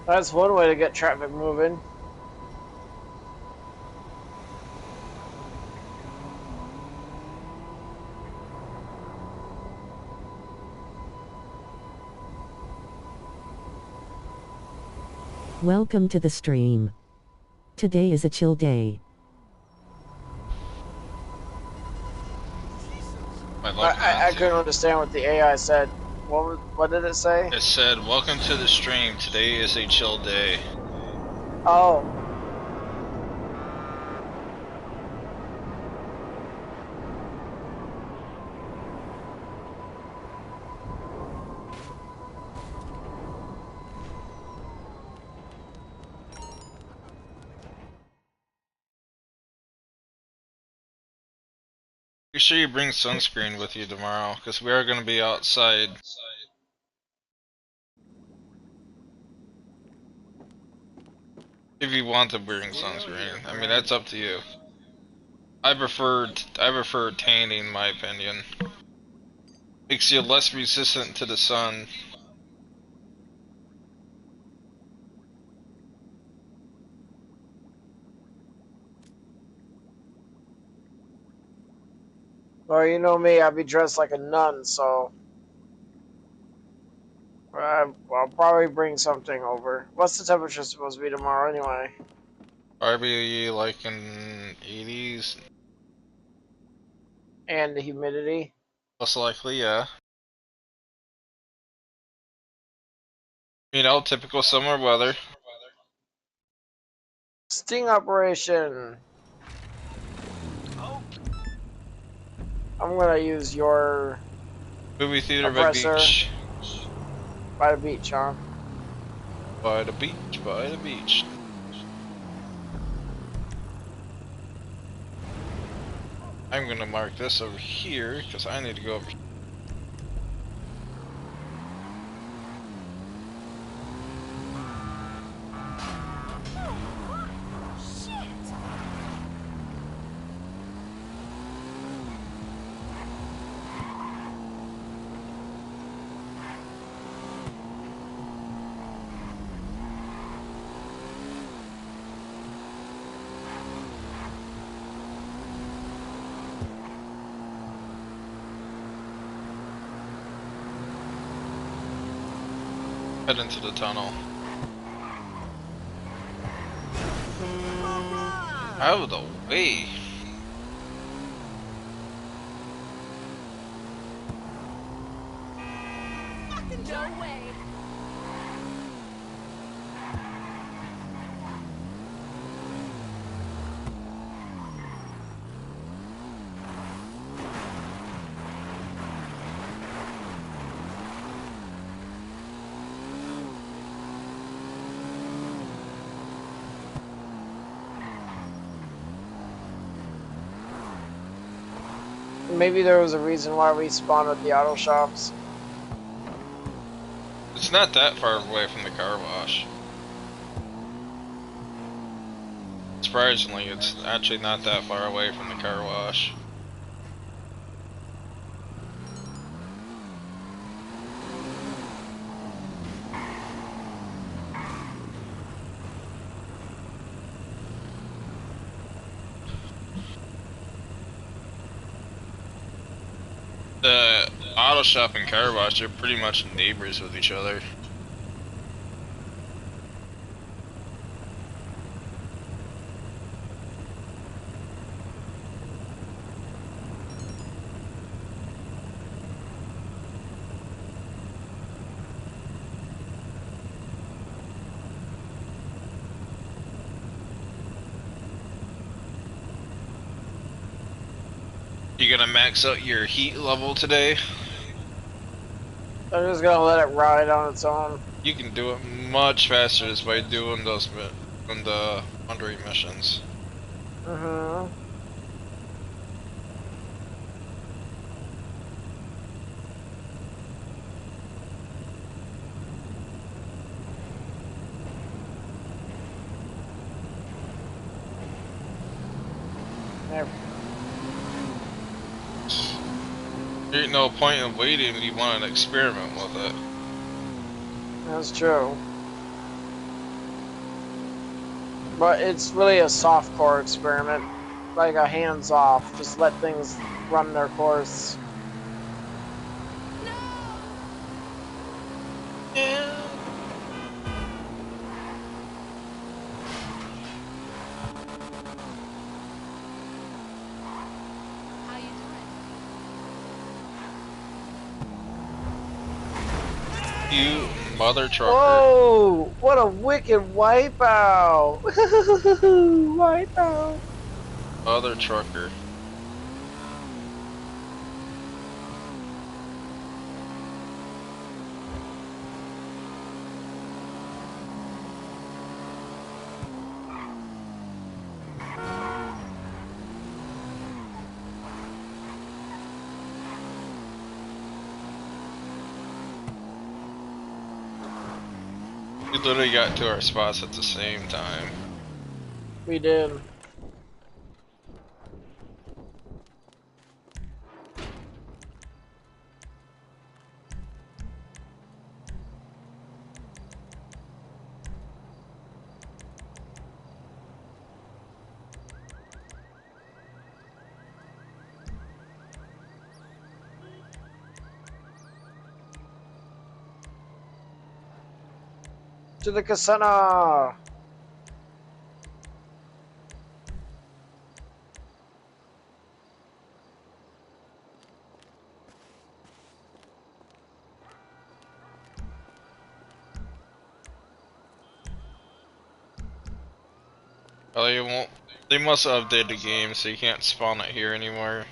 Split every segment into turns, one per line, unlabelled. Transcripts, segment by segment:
That's one way to get traffic moving.
Welcome to the stream. Today is a chill day.
I couldn't understand what the AI said. What did it say?
It said, "Welcome to the stream. Today is a chill day."
Oh.
Make sure you bring sunscreen with you tomorrow, because we are going to be outside. If you want to bring sunscreen, I mean that's up to you. I prefer tanning, in my opinion. Makes you less resistant to the sun.
Well, you know me, I'll be dressed like a nun, so I'll probably bring something over. What's the temperature supposed to be tomorrow anyway?
Probably like in 80s.
And the humidity?
Most likely, yeah. You know, typical summer weather.
Sting operation! I'm gonna use your
Movie theater by
oppressor
beach.
by the beach, huh?
By the beach, by the beach. I'm gonna mark this over here, because I need to go over here. Head into the tunnel. Out of the way.
No way.
Maybe there was a reason why we spawned at the auto shops.
It's not that far away from the car wash. Surprisingly, it's actually not that far away from the car wash. The auto shop and car wash are pretty much neighbors with each other. You gonna max out your heat level today?
I'm just gonna let it ride on its own.
You can do it much faster just by doing those on the wandering missions.
Mm-hmm. There.
There ain't no point in waiting if you want to experiment with it.
That's true. But it's really a soft core experiment, like a hands off. Just let things run their course.
Yeah.
How you doing?
You mother trucker.
Whoa! What a wicked wipeout! Wipeout!
Mother trucker. We literally got to our spots at the same time.
We did. To the casino!
Oh, they won't. They must update the game so you can't spawn it here anymore.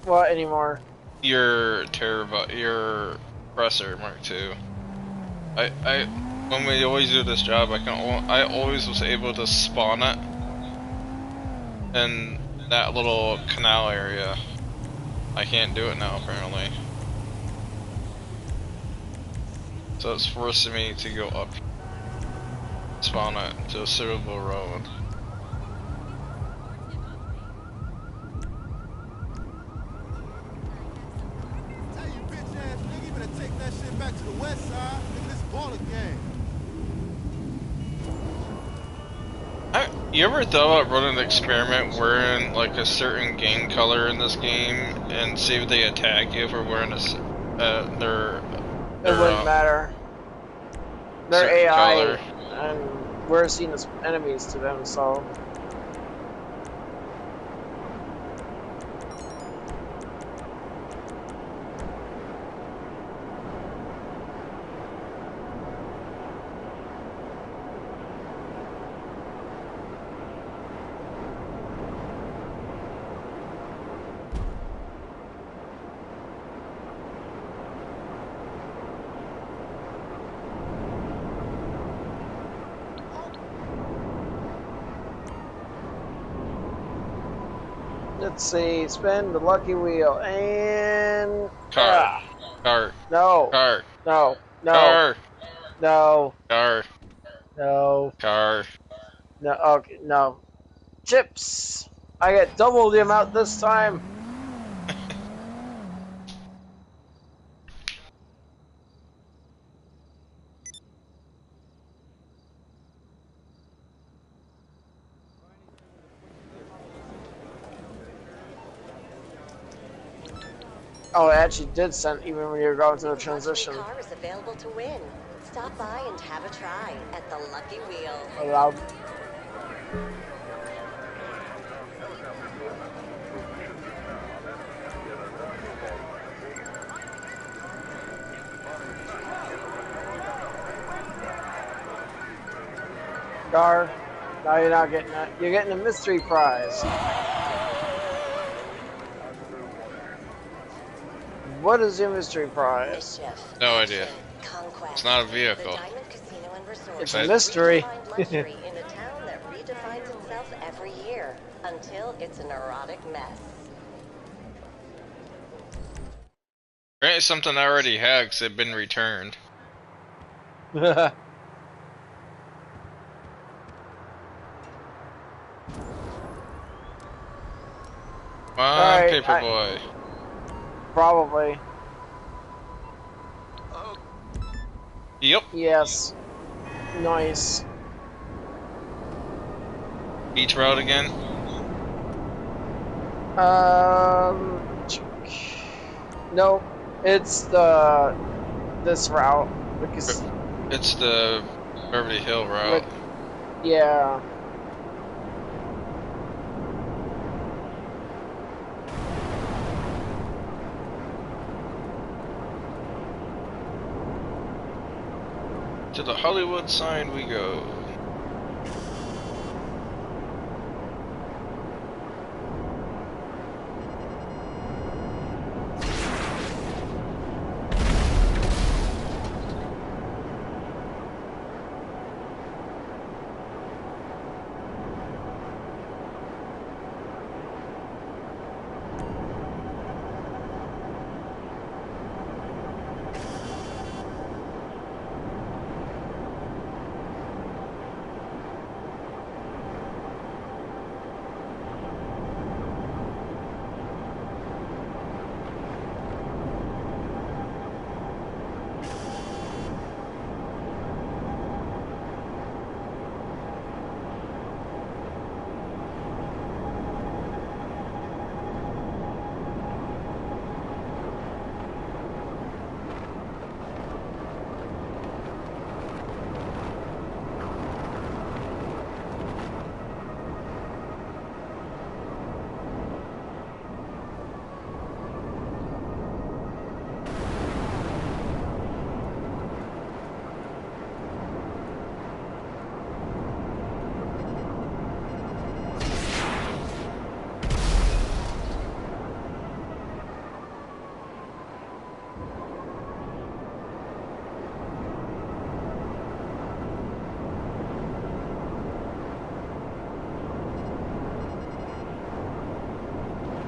What anymore?
Your terabyte, your presser Mark II. When we always do this job, I always was able to spawn it in that little canal area. I can't do it now apparently. So it's forcing me to go up, spawn it to a suitable road.
Tell you bitch ass nigga, you better take that shit back to the west side. Nigga, this ball game.
You ever thought about running an experiment wearing like a certain game color in this game and see if they attack you for wearing their
It wouldn't matter. They're
certain
AI,
color?
and we're seen as enemies to them, so. Let's see, spin the lucky wheel, and...
Car. Car.
No,
Car.
no, no,
Car.
no,
Car.
no,
Car.
no, okay, no. Chips! I get double the amount this time! Oh, it actually did send even when you were going through the transition.
Car is available to win. Stop by and have a try at the Lucky Wheel.
Allowed. Gar, now you're not getting that. You're getting a mystery prize. What is your mystery prize?
Mischief,
No idea.
conquest.
It's not a
The
vehicle.
Diamond Casino and Resort.
It's a mystery.
Redefined luxury in a town that redefines itself every year until it's a neurotic mess.
Apparently something I already had because it'd been returned. Come on,
Alright,
Paperboy.
Probably.
Yep.
Yes. Nice.
beach route again?
No, it's this route because
It's the Beverly Hill route.
yeah.
To the Hollywood sign we go.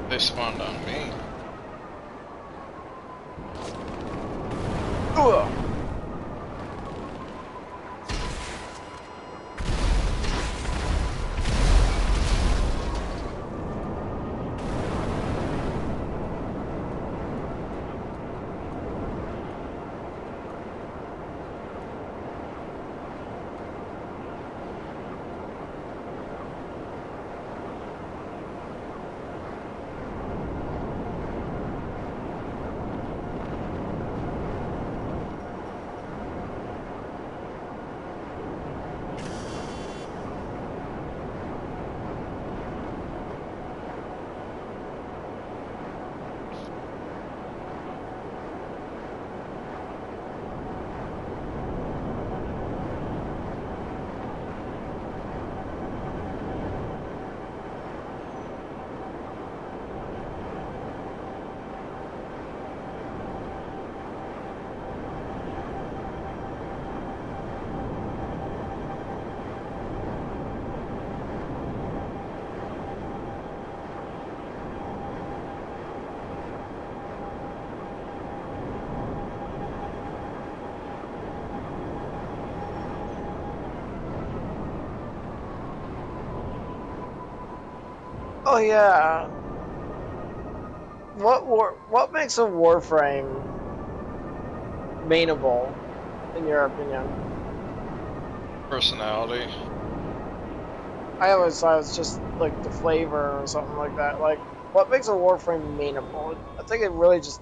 They spawned on me.
Ugh. Oh yeah. What makes a Warframe mainable, in your opinion?
Personality.
I always thought it was just like the flavor or something like that. Like, what makes a Warframe mainable? I think it really just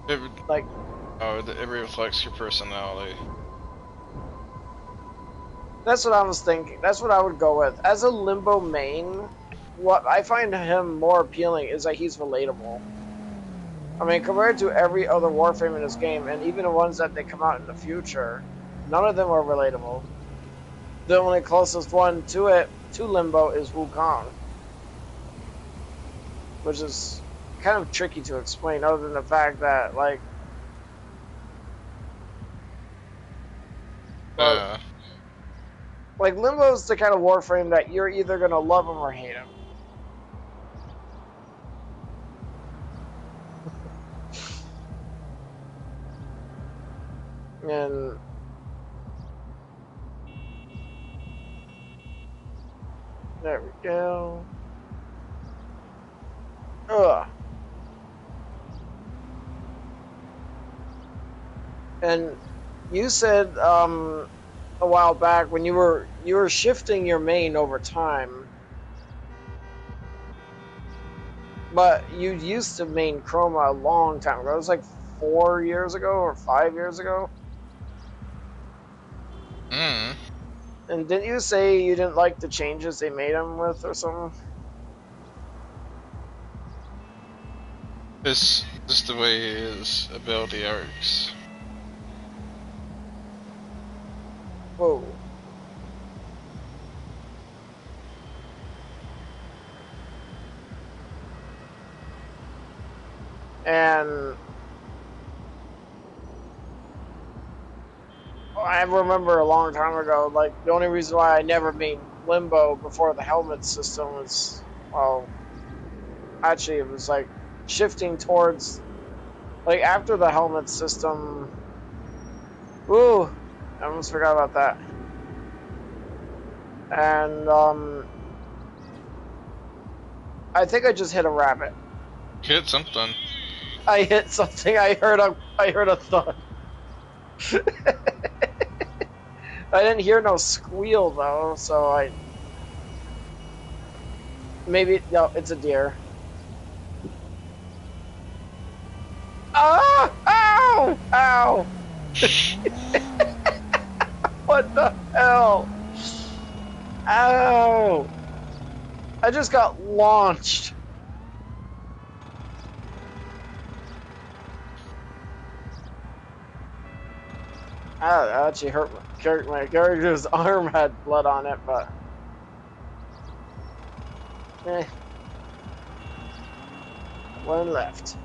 like
It reflects your personality.
that's what I was thinking. That's what I would go with. As a Limbo main, what I find him more appealing is that he's relatable. I mean, compared to every other Warframe in this game, and even the ones that they come out in the future, none of them are relatable. The only closest one to it, to Limbo, is Wukong. Which is kind of tricky to explain, other than the fact that, like... Like, Limbo's the kind of Warframe that you're either going to love him or hate him. And there we go. Ugh. And you said a while back when you were shifting your main over time, But you used to main Chroma a long time ago. It was like 4 years ago or 5 years ago.
Mm.
And didn't you say you didn't like the changes they made him with or something?
It's just the way his ability works.
Whoa. And I remember a long time ago, like, the only reason why I never made Limbo before the helmet system was, well, actually it was like shifting towards, like, after the helmet system. Ooh, I almost forgot about that. And I think I just hit a rabbit.
Hit something.
I hit something. I heard a thud. I didn't hear no squeal though, so maybe no, it's a deer. Ah! Ow! Ow! What the hell? Ow! I just got launched. That actually hurt my character's arm had blood on it, but one left.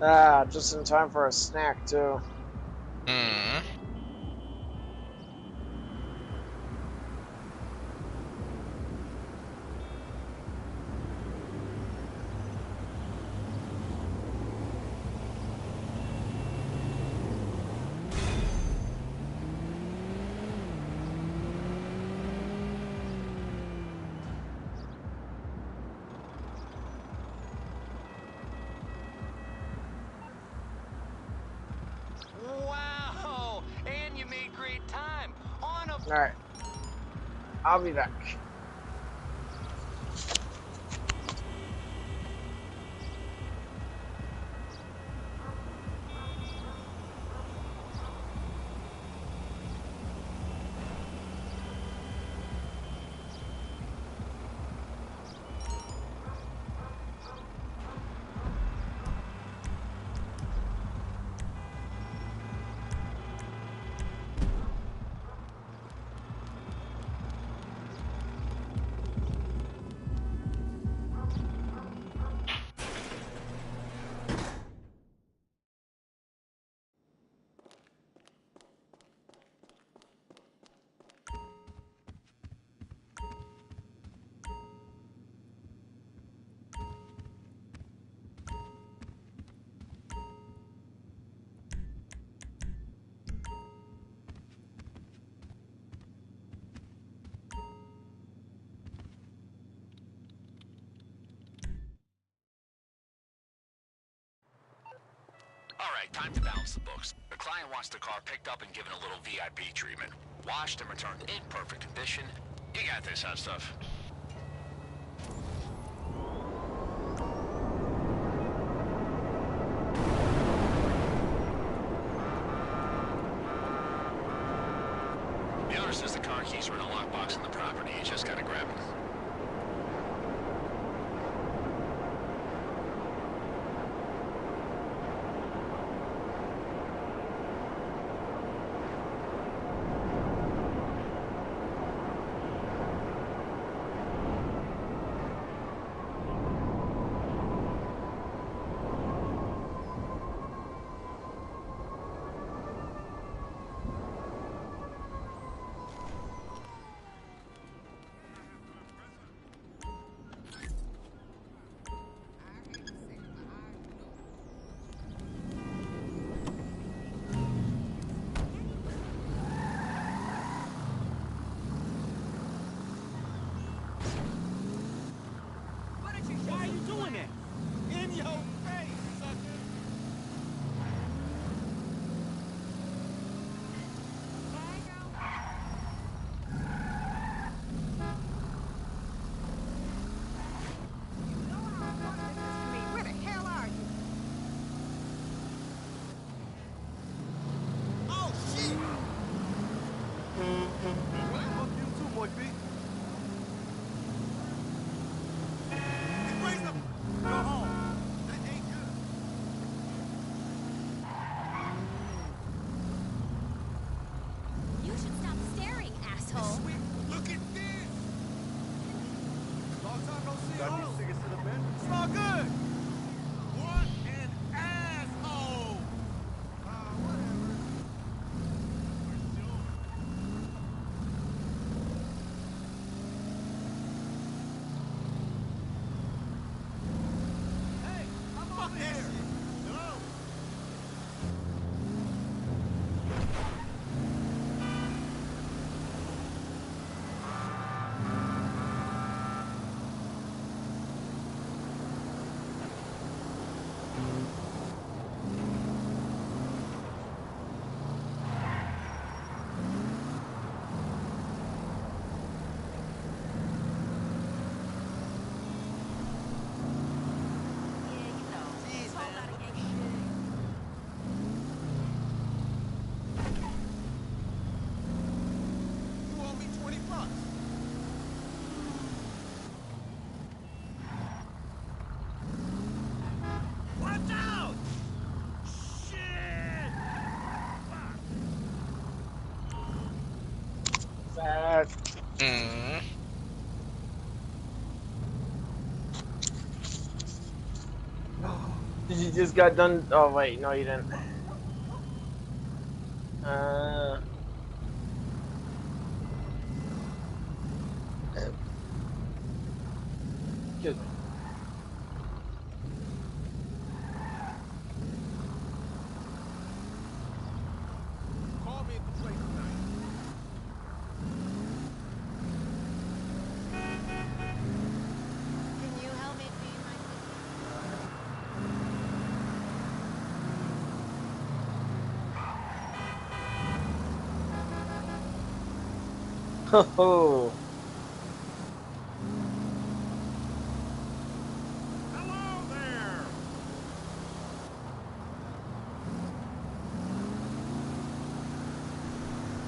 Ah, just in time for a snack too.
Hmm.
Wow! And you made great time. On a...
Alright. I'll be back.
All right, time to balance the books. The client wants the car picked up and given a little VIP treatment. Washed and returned in perfect condition. You got this, hot stuff. The owner says the car keys are in a lockbox in the property. You just gotta grab them.
Hmm.
You just got done. Oh wait, no, you didn't. Good.
Call me at the place tonight.
Can you help me feed my
Oh,
Hello there.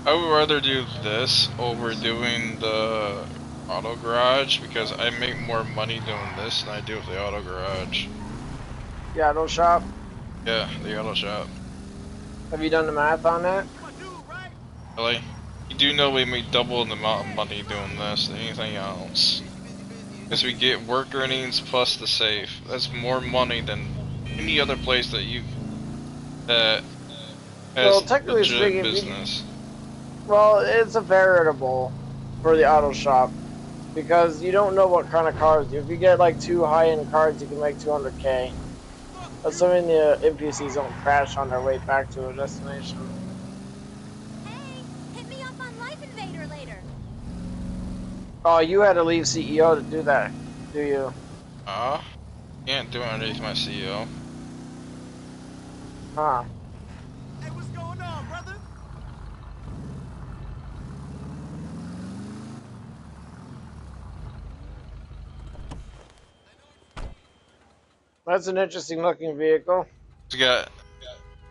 I would rather do this over doing the auto garage because I make more money doing this than I do with the auto garage.
the auto shop.
Yeah, the auto shop.
Have you done the math on that?
My dude, right?
Really? You do know we make double the amount of money doing this than anything else. Because we get work earnings plus the safe. That's more money than any other place that that
Well,
has
technically
legit
speaking,
business.
well, it's a variable for the auto shop because you don't know what kind of cars. If you get like 2 high-end cars, you can make 200K. Assuming the NPCs don't crash on their way back to a destination.
Hey, hit me up on Life Invader later.
Oh, you had to leave CEO to do that, do you?
Can't do it underneath my CEO.
Huh.
Hey, what's going on, brother?
That's an interesting looking vehicle.
It's got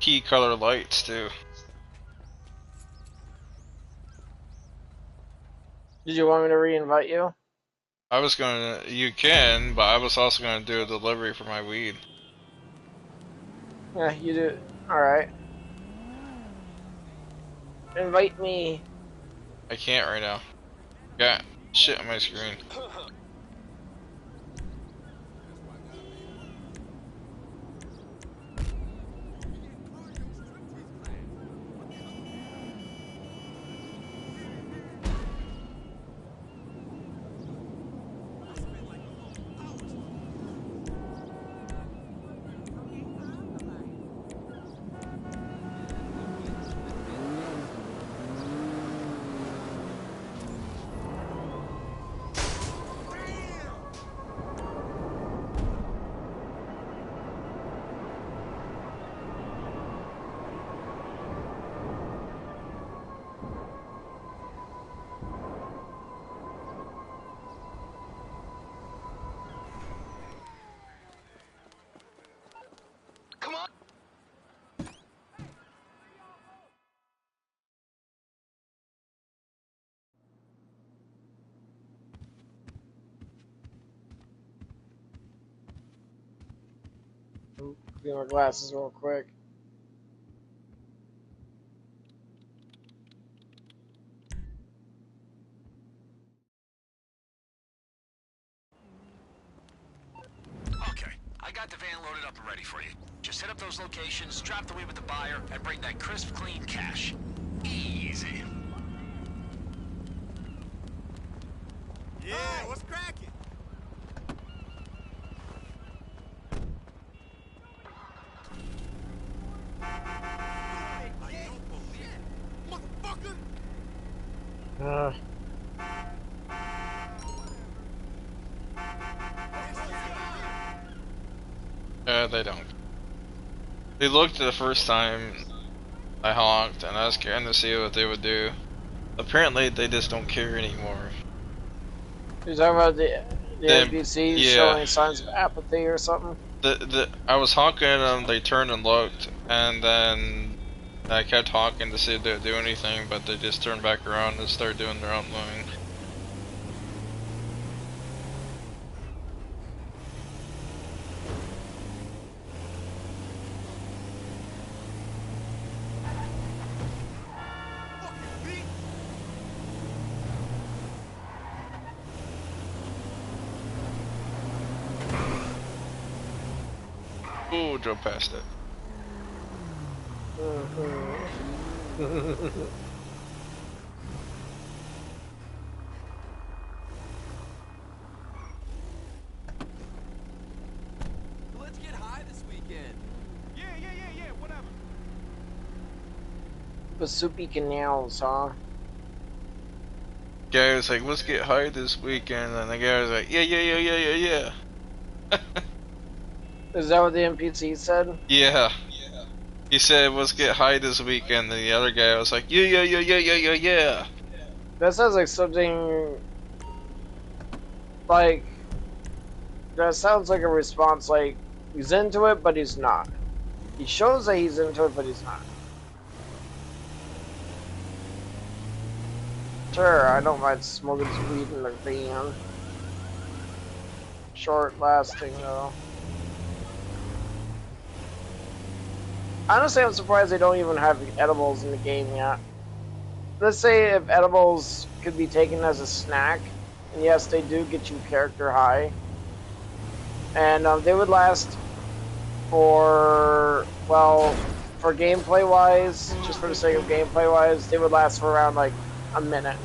key color lights too.
Did you want me to re-invite you?
You can, but I was also gonna do a delivery for my weed.
Yeah, you do. Alright. Invite me.
I can't right now. Got shit on my screen.
Come on.
Clean my glasses real quick.
Okay, I got the van loaded up and ready for you. Just hit up those locations, drop the weed with the buyer, and bring that crisp, clean cash. Easy.
Yeah, what's cracking? Motherfucker!
Uh,
They don't. They looked the first time I honked, and I was scared to see what they would do. Apparently, they just don't care anymore.
you're talking about the
Then,
NPCs
yeah.
showing signs of apathy or something?
I was honking at them, they turned and looked, and then I kept honking to see if they would do anything, but they just turned back around and started doing their own thing. Ooh, drove past it.
Let's get high this weekend.
Yeah, whatever.
Pasupi Canals, huh?
Guy was like, let's get high this weekend, and the guy was like, yeah.
Is that what the NPC said?
Yeah. He said, let's get high this weekend, and the other guy was like, yeah.
That sounds like something like that sounds like a response like he's into it but he's not. He shows that he's into it but he's not. Sure, I don't mind smoking some weed in the van. Short lasting though. Honestly, I'm surprised they don't even have edibles in the game yet. Let's say if edibles could be taken as a snack, and yes, they do get you character high, and they would last for, well, for gameplay wise, just for the sake of gameplay wise, they would last for around like a minute.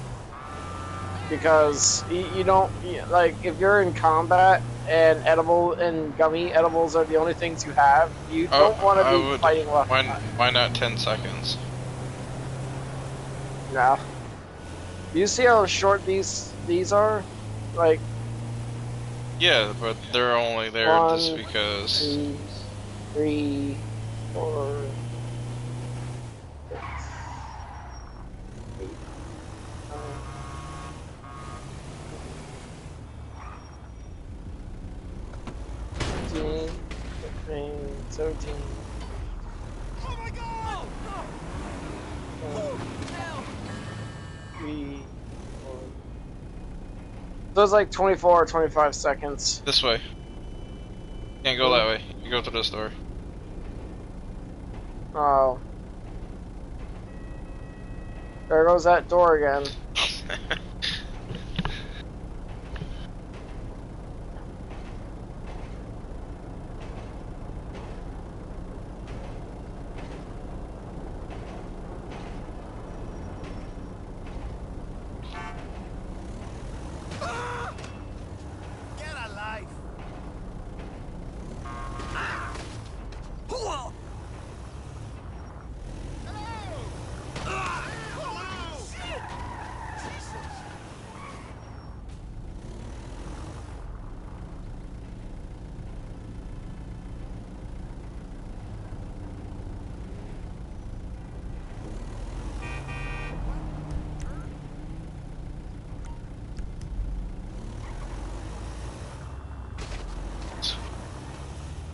Because you don't, like, if you're in combat and edible and gummy edibles are the only things you have, you don't want to be fighting left.
Why not 10 seconds?
No. You see how short these are? Like,
Yeah, but they're only there just because.
2, 3, 4, 6, 8, 9, 15, 17.
Oh my god!
3, 4. So it's like 24 or 25 seconds.
This way. Can't go that way. You go through this door.
Oh. There goes that door again.
Get a life!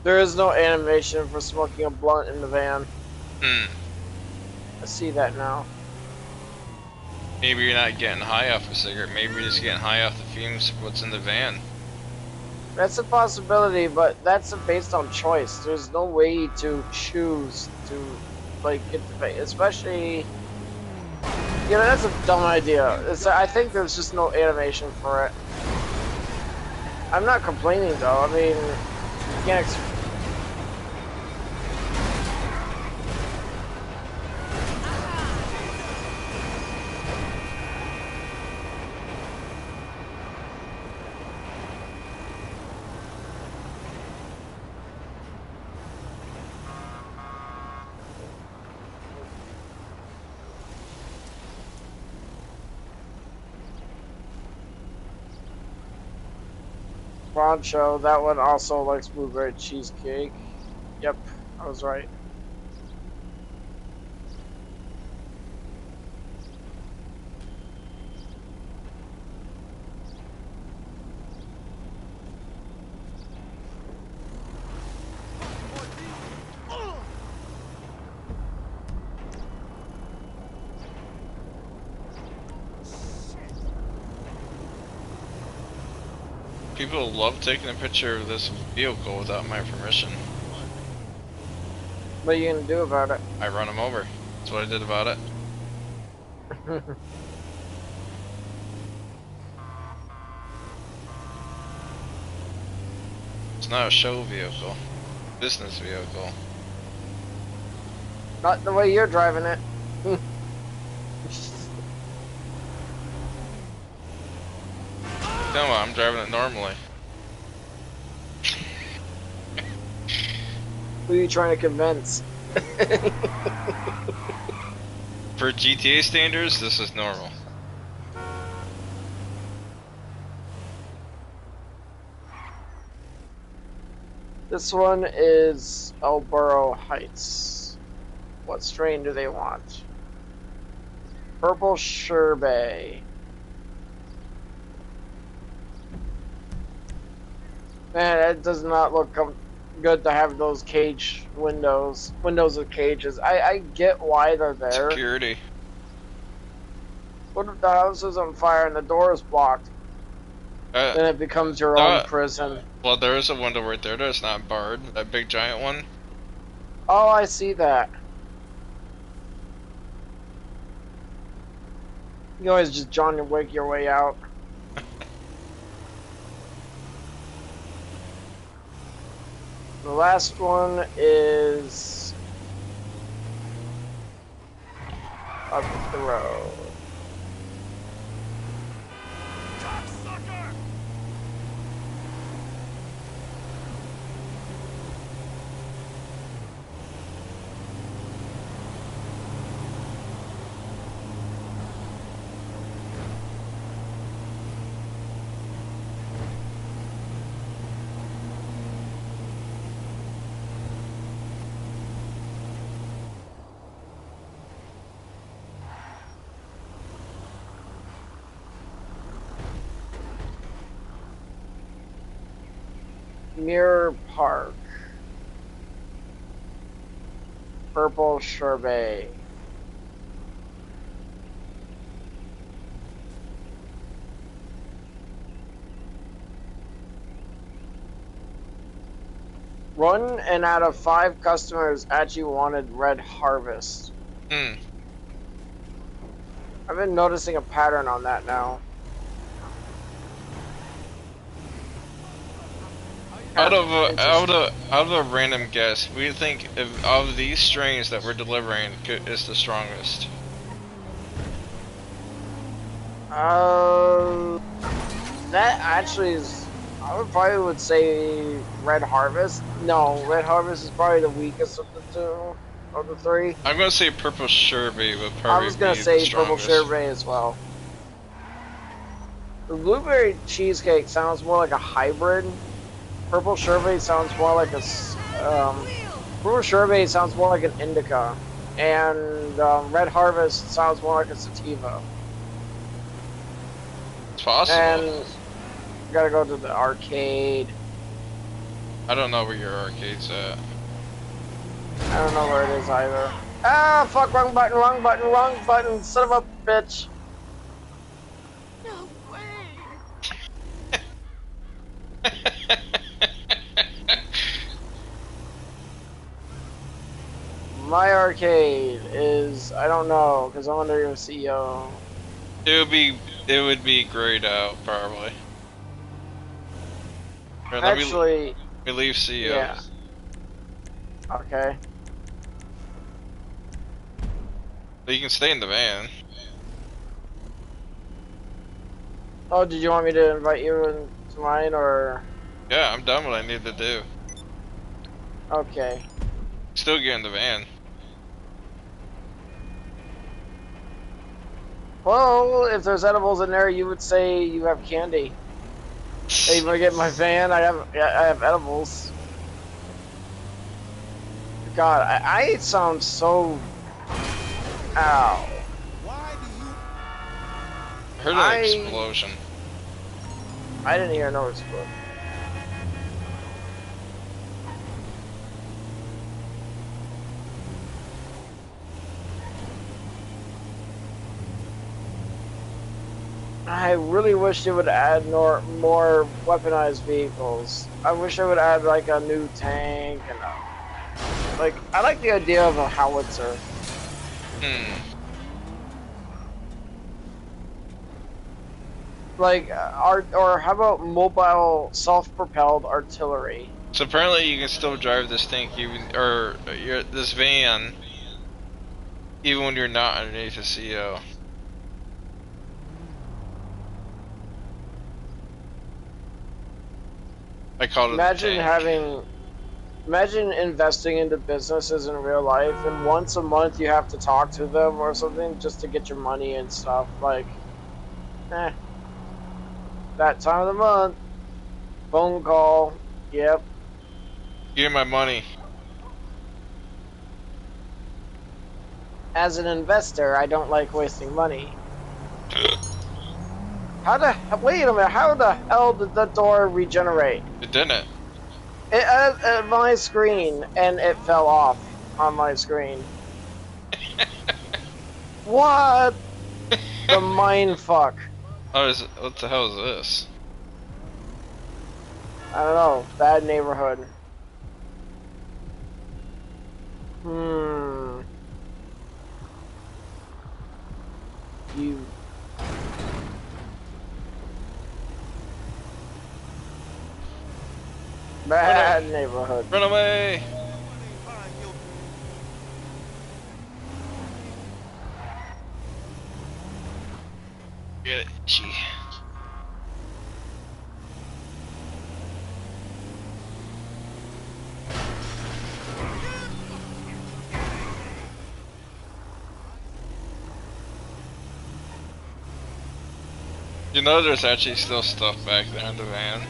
There is no animation for smoking a blunt in the van. I see that now.
Maybe you're not getting high off a cigarette. Maybe you're just getting high off the fumes of what's in the van.
That's a possibility, but that's based on choice. There's no way to choose to, like, get the vape. Especially, you know, that's a dumb idea. I think there's just no animation for it. I'm not complaining, though. I mean, you can't Poncho, that one also likes blueberry cheesecake. Yep, I was right.
People love taking a picture of this vehicle without my permission.
What are you gonna do about it?
I run them over. That's what I did about it. It's not a show vehicle. business vehicle.
Not the way you're driving it.
No, I'm driving it normally.
Who are you trying to convince?
For GTA standards, this is normal.
This one is Elboro Heights. What strain do they want? Purple Sherbet. Man, that does not look good to have those cage windows. Windows with cages. I get why they're there.
Security.
What if the house is on fire and the door is blocked? Then it becomes your own prison.
Well, there is a window right there that's not barred. That big giant one.
Oh, I see that. You always just John Wick your way out. The last one is up the road. Mirror Park. Purple Sherbet. One and out of 5 customers actually wanted Red Harvest. I've been noticing a pattern on that now.
Out of a random guess, we think of these strains that we're delivering is the strongest.
That actually is. I would say Red Harvest. No, Red Harvest is probably the weakest of the two, of the 3.
I'm gonna say Purple Sherbet would probably
I was gonna
be
say
the
Purple
strongest.
Sherbet as well. The blueberry cheesecake sounds more like a hybrid. Purple Sherbet sounds more like a. Purple Sherbet sounds more like an indica, and Red Harvest sounds more like a sativa.
It's possible.
And you gotta go to the arcade.
I don't know where your arcade's at.
I don't know where it is either. Ah, fuck! Wrong button! Wrong button! Wrong button! Son of a bitch!
No way.
My arcade is, I don't know, because I'm under your CEO.
It would be grayed out probably. Here,
Actually,
let me leave CEO.
yeah. Okay.
But you can stay in the van.
Oh, did you want me to invite you into mine, or?
Yeah, I'm done what I need to do.
Okay.
Still get in the van.
Well, if there's edibles in there, you would say you have candy. Hey, when I get in my van, I have edibles. God, I sound so. Ow.
Why do you...
I heard an explosion.
I didn't hear no explosion. I really wish they would add more weaponized vehicles. I wish they would add like a new tank and like I like the idea of a howitzer. Like or how about mobile self-propelled artillery?
So apparently you can still drive this thing this van even when you're not underneath a CO. I called it the tank.
Imagine investing into businesses in real life, and once a month you have to talk to them or something just to get your money and stuff. Like, that time of the month, phone call, yep.
Give me my money.
As an investor, I don't like wasting money. Wait a minute, how the hell did the door regenerate?
It didn't.
It at my screen, and it fell off on my screen. What? The mind fuck.
Oh, what the hell is this?
I don't know. Bad neighborhood. You. Bad neighborhood.
Run away! Get it, gee. You know there's actually still stuff back there in the van.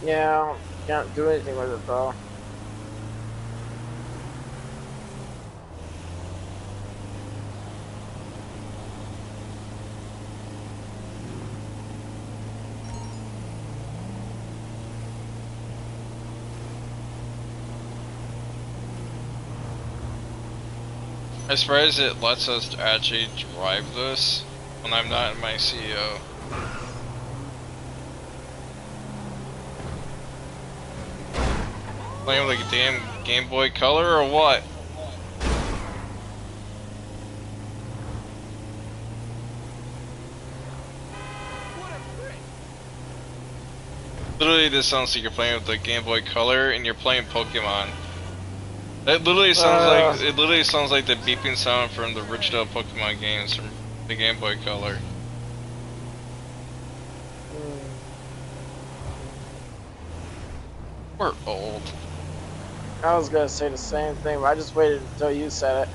Yeah, can't do anything with it though.
I'm surprised it lets us actually drive this when I'm not in my CO. Playing with like a damn Game Boy Color or what? Literally, this sounds like you're playing with the Game Boy Color and you're playing Pokemon. It literally sounds like the beeping sound from the original Pokemon games from the Game Boy Color. We're old.
I was gonna say the same thing, but I just waited until you said it.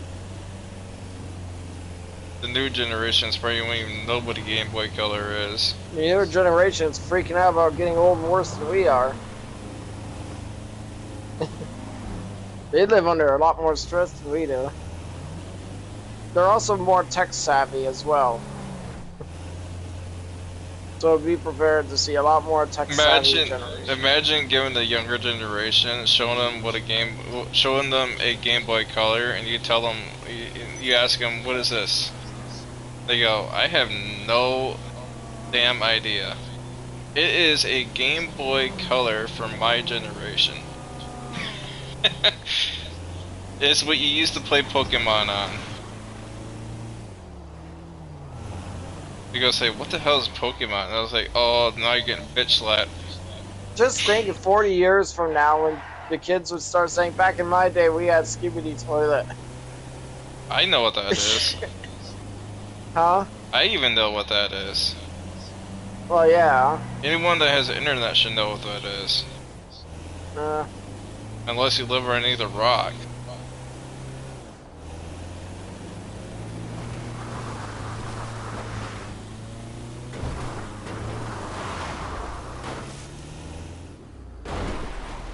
The new generations probably won't even know what a Game Boy Color is.
The newer generation's freaking out about getting old worse than we are. They live under a lot more stress than we do. They're also more tech savvy as well. So be prepared to see a lot more tech savvy generations.
Imagine giving the younger generation, showing them a Game Boy Color, and you tell them, you ask them, what is this? They go, I have no damn idea. It is a Game Boy Color for my generation. It's what you used to play Pokemon on. You go say, what the hell is Pokemon? And I was like, oh, now you're getting bitch slapped.
Just think of 40 years from now when the kids would start saying, back in my day we had Skibidi Toilet.
I know what that is.
Huh?
I even know what that is.
Well, yeah.
Anyone that has the internet should know what that is. Unless you live underneath a rock.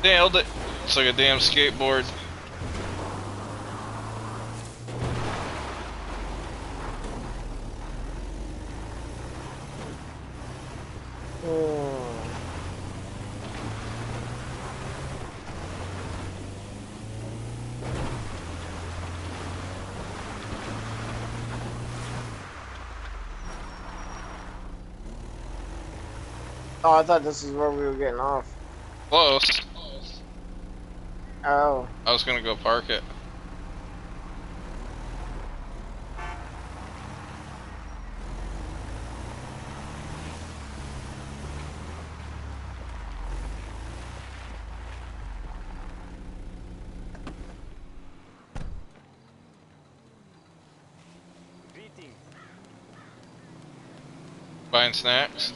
Nailed it. It's like a damn skateboard.
Oh, I thought this is where we were getting off.
Close.
Oh.
I was gonna go park it. Buying snacks.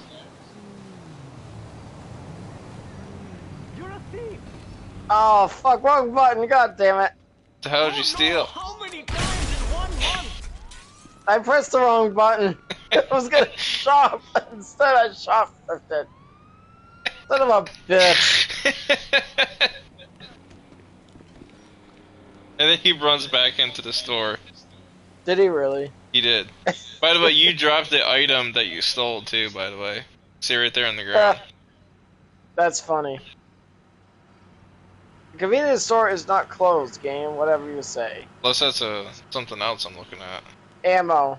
You're a thief.
Oh fuck! Wrong button. God damn it!
So how did you steal?
How many times in 1 month?
I pressed the wrong button. I was gonna shop. Instead, I shoplifted. Son of a bitch.
And then he runs back into the store.
Did he really?
He did. By the way, you dropped the item that you stole too, by the way. See right there on the ground.
That's funny. The convenience store is not closed, game. Whatever you say.
Unless that's something else I'm looking at.
Ammo.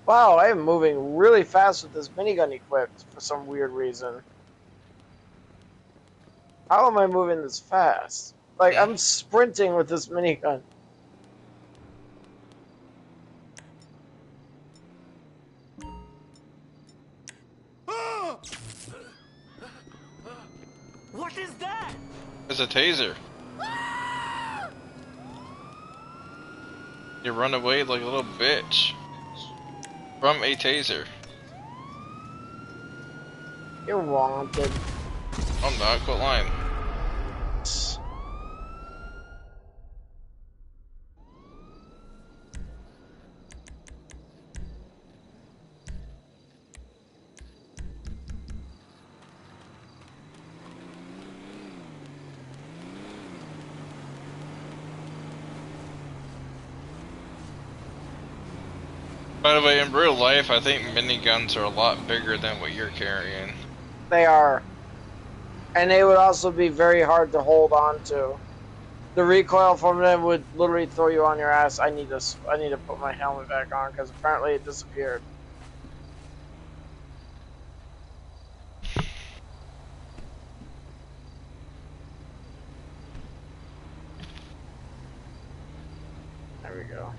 Wow, I am moving really fast with this minigun equipped for some weird reason. How am I moving this fast? Like, I'm sprinting with this minigun.
What is that?
It's a taser. You run away like a little bitch. From a taser.
You're wanted.
I'm not, quit lying. By the way, in real life, I think miniguns are a lot bigger than what you're carrying.
They are. And they would also be very hard to hold on to. The recoil from them would literally throw you on your ass. I need to put my helmet back on because apparently it disappeared. There we go.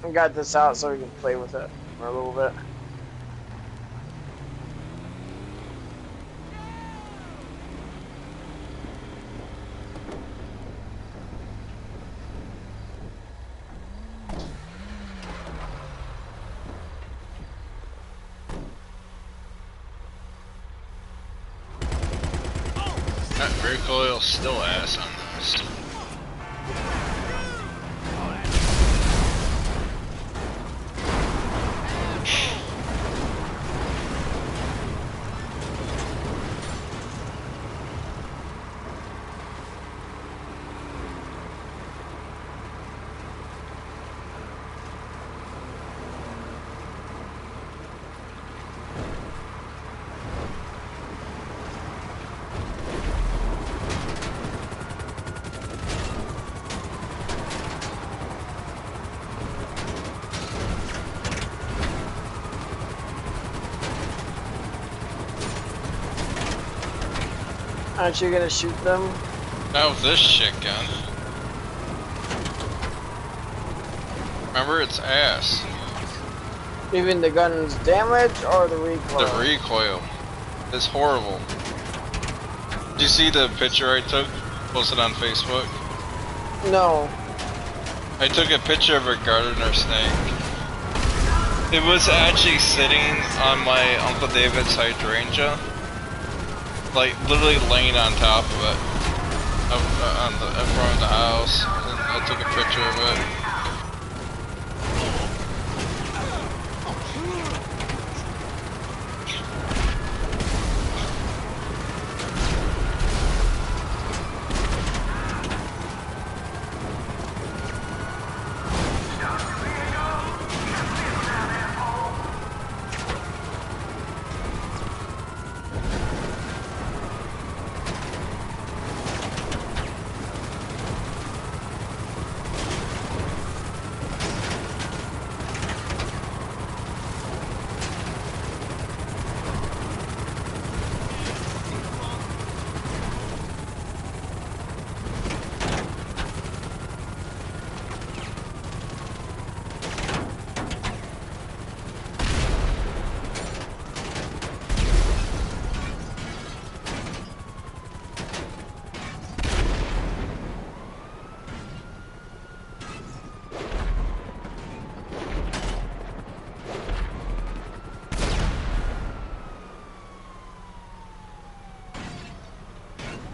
I got this out so we can play with it for a little bit.
That recoil still ass on this.
Aren't you gonna shoot them?
Not with this shit gun. Remember, it's ass.
Even the gun's damage or the recoil?
The recoil is horrible. Did you see the picture I took? Posted on Facebook?
No.
I took a picture of a gardener snake. It was actually sitting on my Uncle David's hydrangea. Like, literally laying on top of it. In front of the house. And I took a picture of it.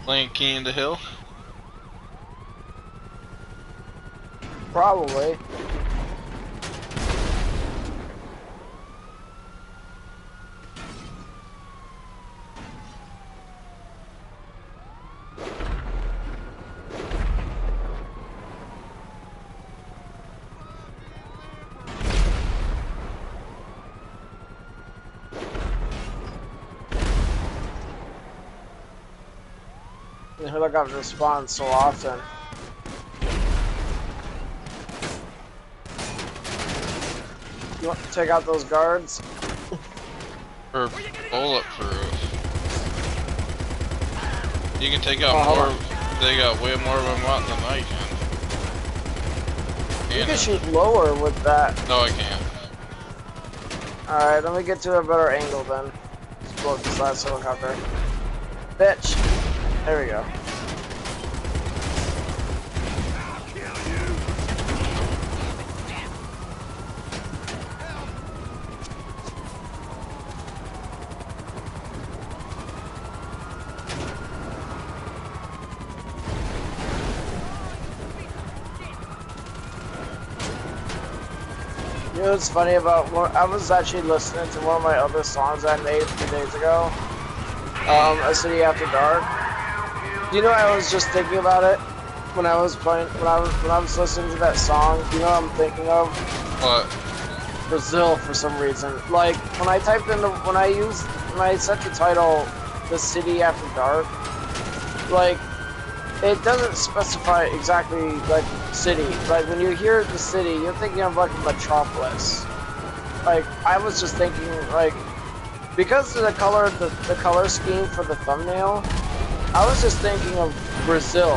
Playing King of the Hill?
Probably. I feel like I've respawned so often. You want to take out those guards?
Or bulletproof. You can take out
hold
more.
on.
They got way more of them out than I can.
You can shoot lower with that.
No, I can't.
Alright, let me get to a better angle then. Let's blow this last helicopter. Bitch! There we go. You know what's funny about I was actually listening to one of my other songs I made a few days ago. A City After Dark. You know, I was just thinking about it when I was playing, when I was listening to that song. You know what I'm thinking of?
What?
Brazil for some reason. Like when I typed in when I set the title "The City After Dark," like it doesn't specify exactly like city. Like when you hear the city, you're thinking of like a metropolis. Like I was just thinking like because of the color scheme for the thumbnail, I was just thinking of Brazil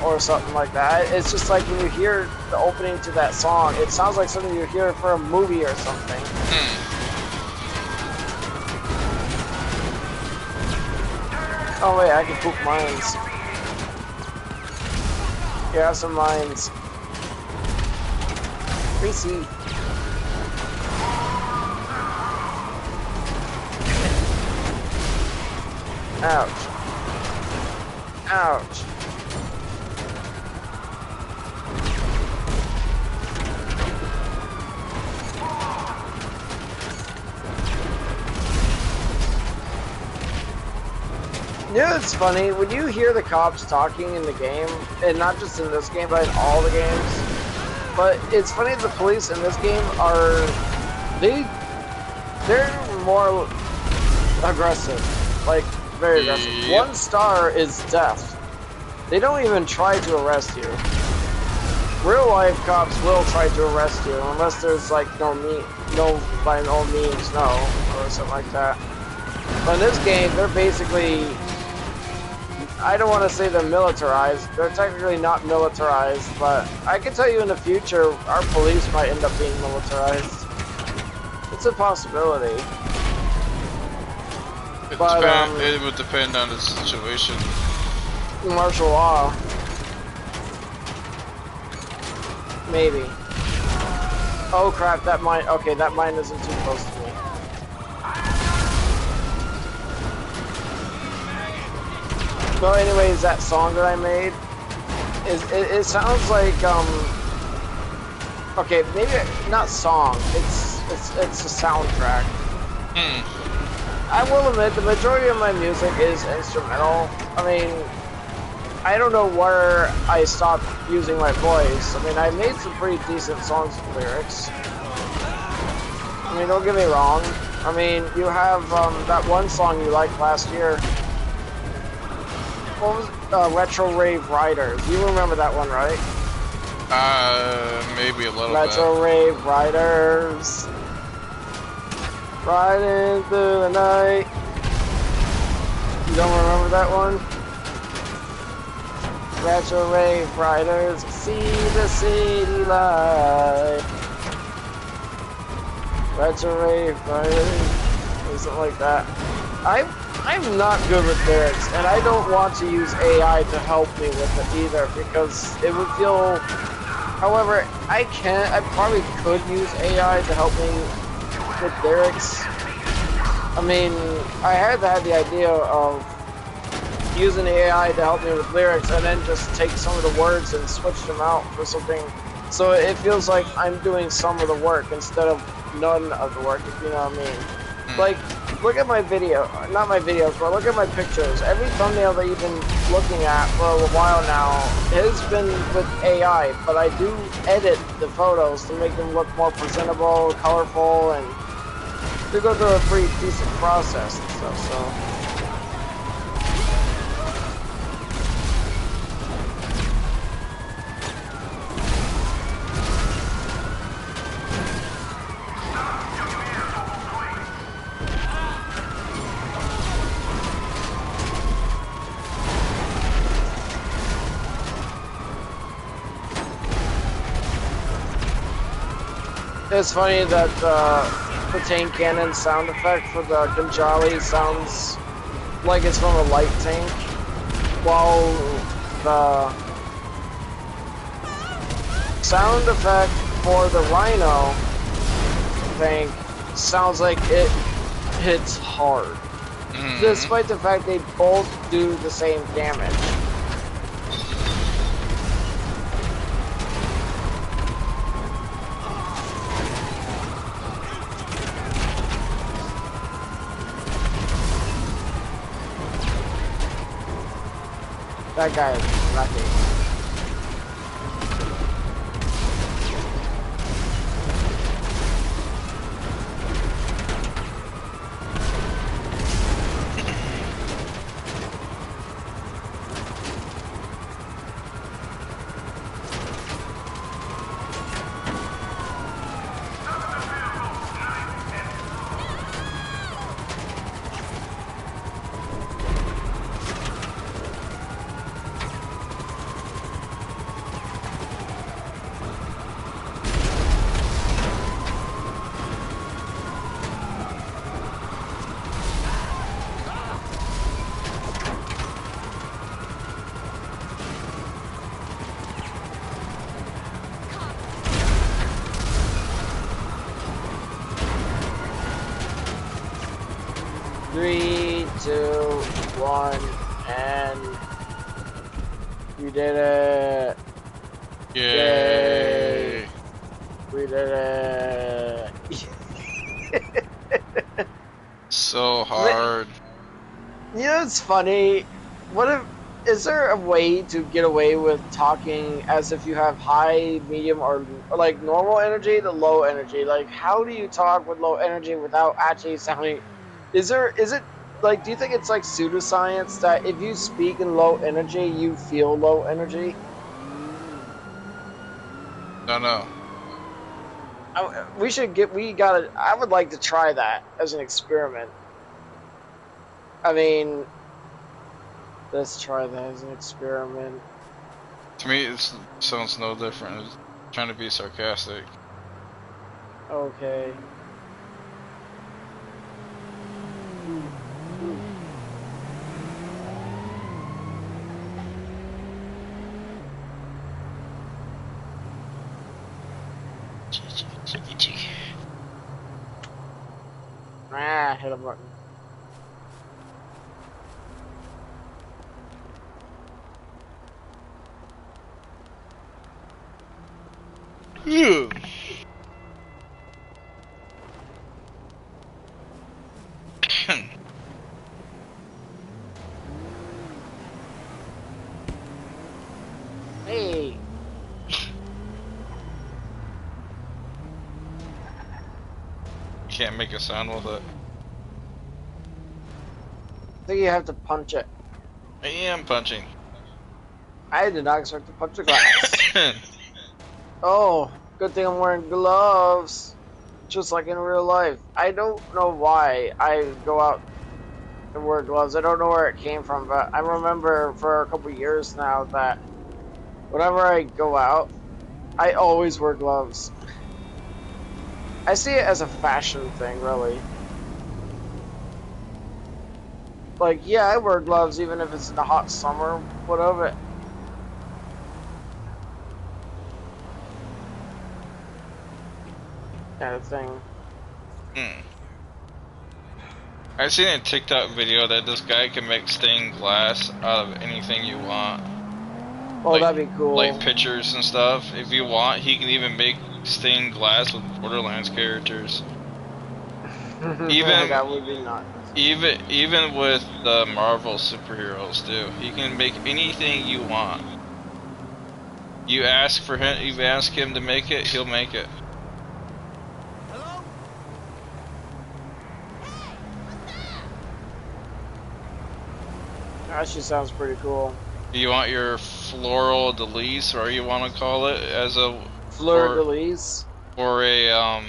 or something like that. It's just like when you hear the opening to that song, it sounds like something you hear for a movie or something. Oh wait, I can poop mines. Here, have some mines. Greasy. Ouch. Ouch. You know, it's funny, when you hear the cops talking in the game, and not just in this game, but in all the games, but it's funny, the police in this game are, they're more aggressive, like, very aggressive.
Yep.
1 star is death. They don't even try to arrest you. Real life cops will try to arrest you, unless there's like by no means, no, or something like that. But in this game, they're basically, I don't want to say they're militarized. They're technically not militarized, but I can tell you in the future, our police might end up being militarized. It's a possibility.
It would depend on the situation.
Martial law. Maybe. Oh crap, that mine, okay, that mine isn't too close to me. So anyways, that song that I made, it sounds like, okay, maybe not song, it's a soundtrack. I will admit, the majority of my music is instrumental. I mean, I don't know where I stopped using my voice. I mean, I made some pretty decent songs with lyrics. I mean, don't get me wrong. I mean, you have that one song you liked last year. What was Retro Rave Riders? You remember that one, right?
Maybe a little
Retro Rave Riders. Riding through the night. You don't remember that one? Retro Rave Riders, see the city light. Retro Rave Riders, or something like that. I'm not good with lyrics, and I don't want to use AI to help me with it either, because it would feel. However, I probably could use AI to help me with lyrics. I mean, I had the idea of using AI to help me with lyrics and then just take some of the words and switch them out for something. So it feels like I'm doing some of the work instead of none of the work, if you know what I mean. Like, look at my video, not my videos, but look at my pictures. Every thumbnail that you've been looking at for a while now has been with AI, but I do edit the photos to make them look more presentable, colorful, and to go through a pretty decent process and stuff, so. It's funny that the tank cannon sound effect for the Ganjali sounds like it's from a light tank, while the sound effect for the Rhino tank sounds like it hits hard, despite the fact they both do the same damage. That guy is lucky. Three, two, one, and we did it.
Yay.
We did it.
So hard.
You know, it's funny. What if, is there a way to get away with talking as if you have high, medium, or like normal energy to low energy? Like, how do you talk with low energy without actually sounding? Is it like, do you think it's like pseudoscience that if you speak in low energy, you feel low energy?
No.
I would like to try that as an experiment. I mean, let's try that as an experiment.
To me, it sounds no different. It's trying to be sarcastic.
Okay. Ah, hit a button.
Ew.
Hey.
Can't make a sound with it.
I think you have to punch it.
I am punching.
I did not expect to punch the glass. Oh, good thing I'm wearing gloves. Just like in real life. I don't know why I go out and wear gloves. I don't know where it came from, but I remember for a couple years now that whenever I go out, I always wear gloves. I see it as a fashion thing, really. Like, yeah, I wear gloves even if it's in the hot summer, whatever. Kind of thing.
I seen a TikTok video that this guy can make stained glass out of anything you want.
Oh,
Like-
that'd be cool.
Like pictures and stuff. If you want, he can even make stained glass with Borderlands characters. even-
that would be nuts.
Even with the Marvel superheroes too. He can make anything you want. You ask for him, you ask him to make it, he'll make it.
Hello?
Actually sounds pretty cool.
You want your floral de lis, or you want to call it, as a
Fleur de lis.
or a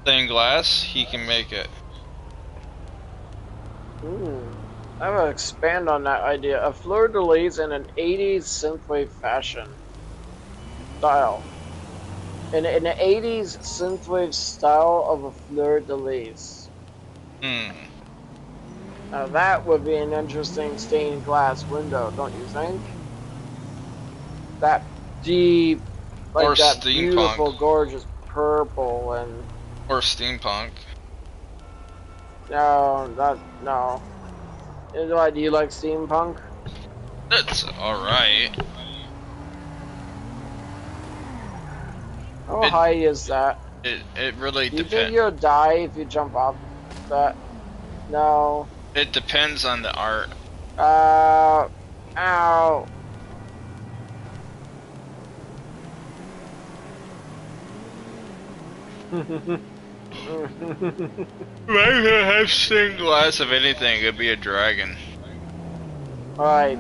stained glass, he can make it.
I'm gonna expand on that idea. A fleur de lis in an 80s synthwave fashion style. In an 80s synthwave style of a fleur de lis. Now that would be an interesting stained glass window, don't you think? That deep, like
Or
that
steampunk.
beautiful, gorgeous purple and
Or steampunk.
no. Do you like steampunk?
That's alright.
How
It-
high is that?
It really
Do you think
depends.
you'll die if you jump off that? No.
It depends on the art.
Ow.
If I could have stained glass of anything, it'd be a dragon.
Alright.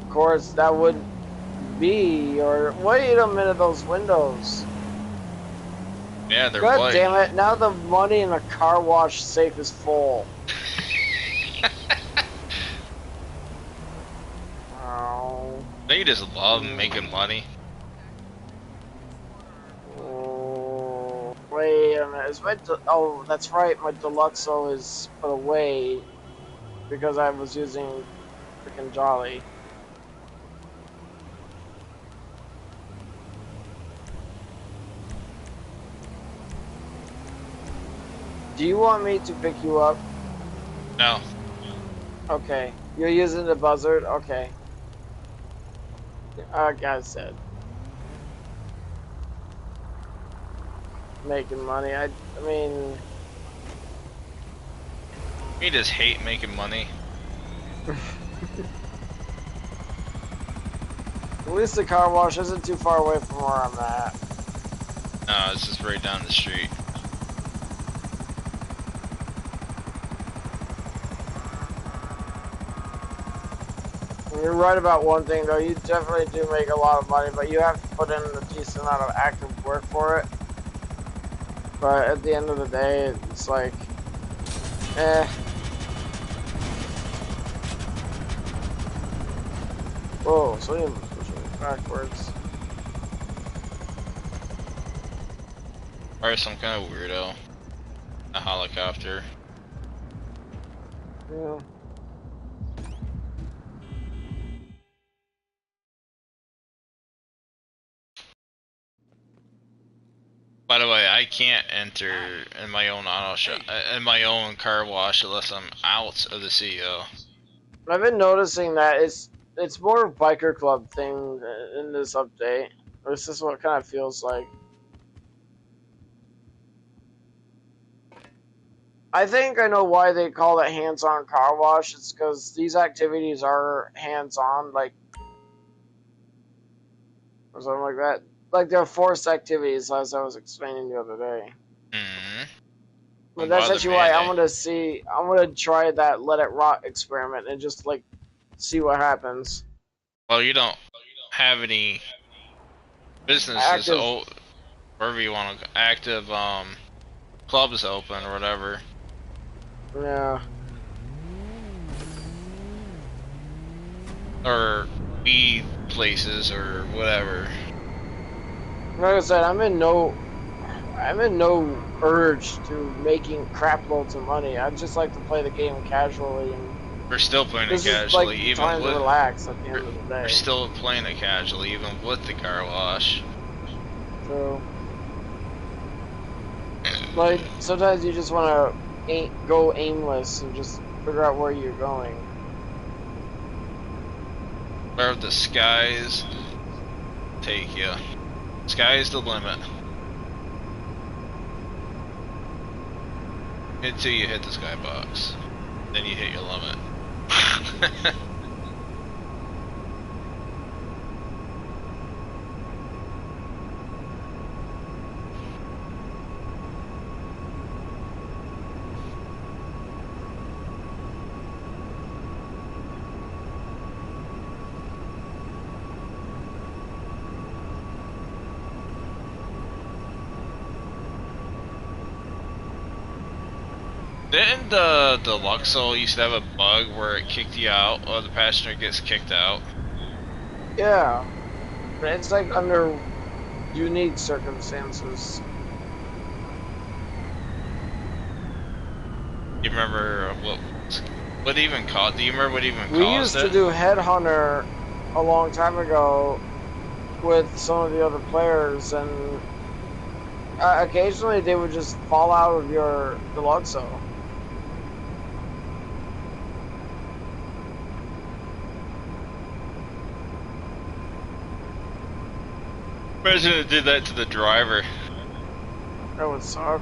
Of course, that would be, or wait a minute, those windows.
Yeah, they're
God
white.
damn it, now the money in the car wash safe is full. Oh.
They just love making money.
Oh, wait a minute, is my oh, that's right, my Deluxo is put away because I was using freaking Jolly. Do you want me to pick you up?
No.
Okay. You're using the buzzard? Okay. Like I said. Making money. I mean...
We just hate making money.
At least the car wash isn't too far away from where I'm at.
No, it's just right down the street.
You're right about one thing though, you definitely do make a lot of money, but you have to put in a decent amount of active work for it. But at the end of the day, it's like, Whoa, so you're pushing backwards.
Or some kind of weirdo. A helicopter.
Yeah.
By the way, I can't enter in my own auto shop, in my own car wash unless I'm out of the CEO.
I've been noticing that it's more of a biker club thing in this update. Or this is what it kind of feels like. I think I know why they call it hands-on car wash. It's because these activities are hands-on, like, or something like that. Like they're forced activities, as I was explaining the other day.
Mm-hmm.
But that's actually why I want to try that let it rot experiment and just like see what happens.
Well, you don't have any businesses,
Active.
wherever you want to, active clubs open or whatever.
Yeah.
Or weed places or whatever.
Like I said, I'm in no urge to making crap loads of money. I just like to play the game casually, and
We're still playing it
this is
casually,
like
even
time to
with.
relax at the end of the day.
We're still playing it casually, even with the car wash.
So Like, sometimes you just want to go aimless and just figure out where you're going.
Where the skies take you. Sky is the limit. Until you hit the skybox. Then you hit your limit. Didn't the Luxor used to have a bug where it kicked you out, or the passenger gets kicked out?
Yeah. But it's like under unique circumstances.
You remember what even caused? Do you remember what even
We
caused
used
it?
to do Headhunter a long time ago with some of the other players, and occasionally they would just fall out of your Deluxo.
Imagine it did that to the driver.
That would suck.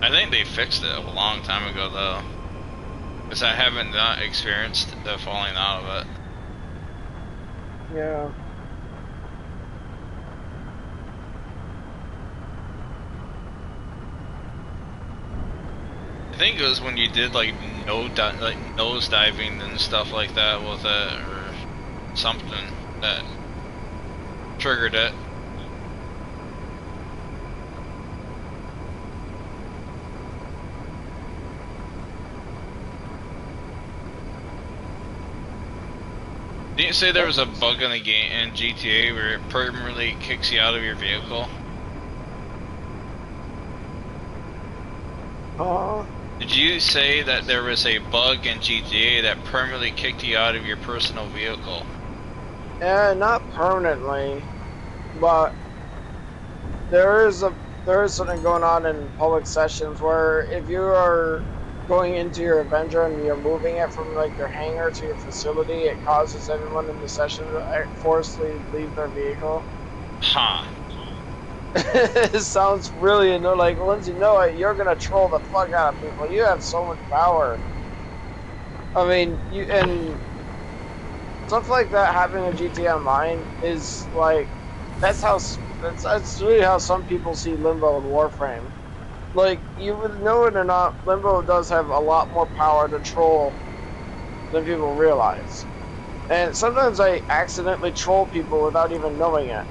I think they fixed it a long time ago though, because I haven't not experienced the falling out of it.
Yeah.
I think it was when you did like nose diving and stuff like that with it, or something that triggered it. Didn't you say there was a bug in the game in GTA where it permanently kicks you out of your vehicle? Did you say that there was a bug in GTA that permanently kicked you out of your personal vehicle?
Yeah, not permanently, but there is something going on in public sessions where if you are going into your Avenger and you're moving it from like your hangar to your facility, it causes everyone in the session to forcibly leave their vehicle.
Huh.
It sounds really annoying. Like, once you know it, you're gonna troll the fuck out of people. You have so much power. I mean, and stuff like that happening in GTA Online is like, that's really how some people see Limbo and Warframe. Like, you would know it or not, Limbo does have a lot more power to troll than people realize. And sometimes I accidentally troll people without even knowing it.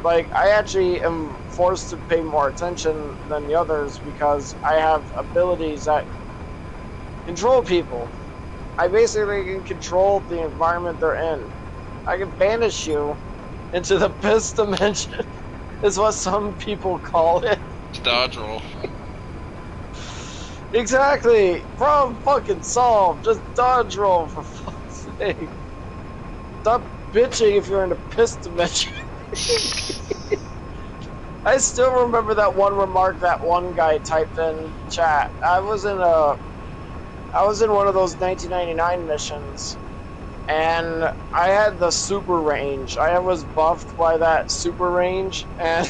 Like, I actually am forced to pay more attention than the others because I have abilities that control people. I basically can control the environment they're in. I can banish you into the piss dimension, is what some people call it.
It's dodge roll.
Exactly! Problem fucking solved. Just dodge roll, for fuck's sake. Stop bitching if you're in the piss dimension. I still remember that one remark that one guy typed in chat. I was in one of those 1999 missions, and I had the super range. I was buffed by that super range, and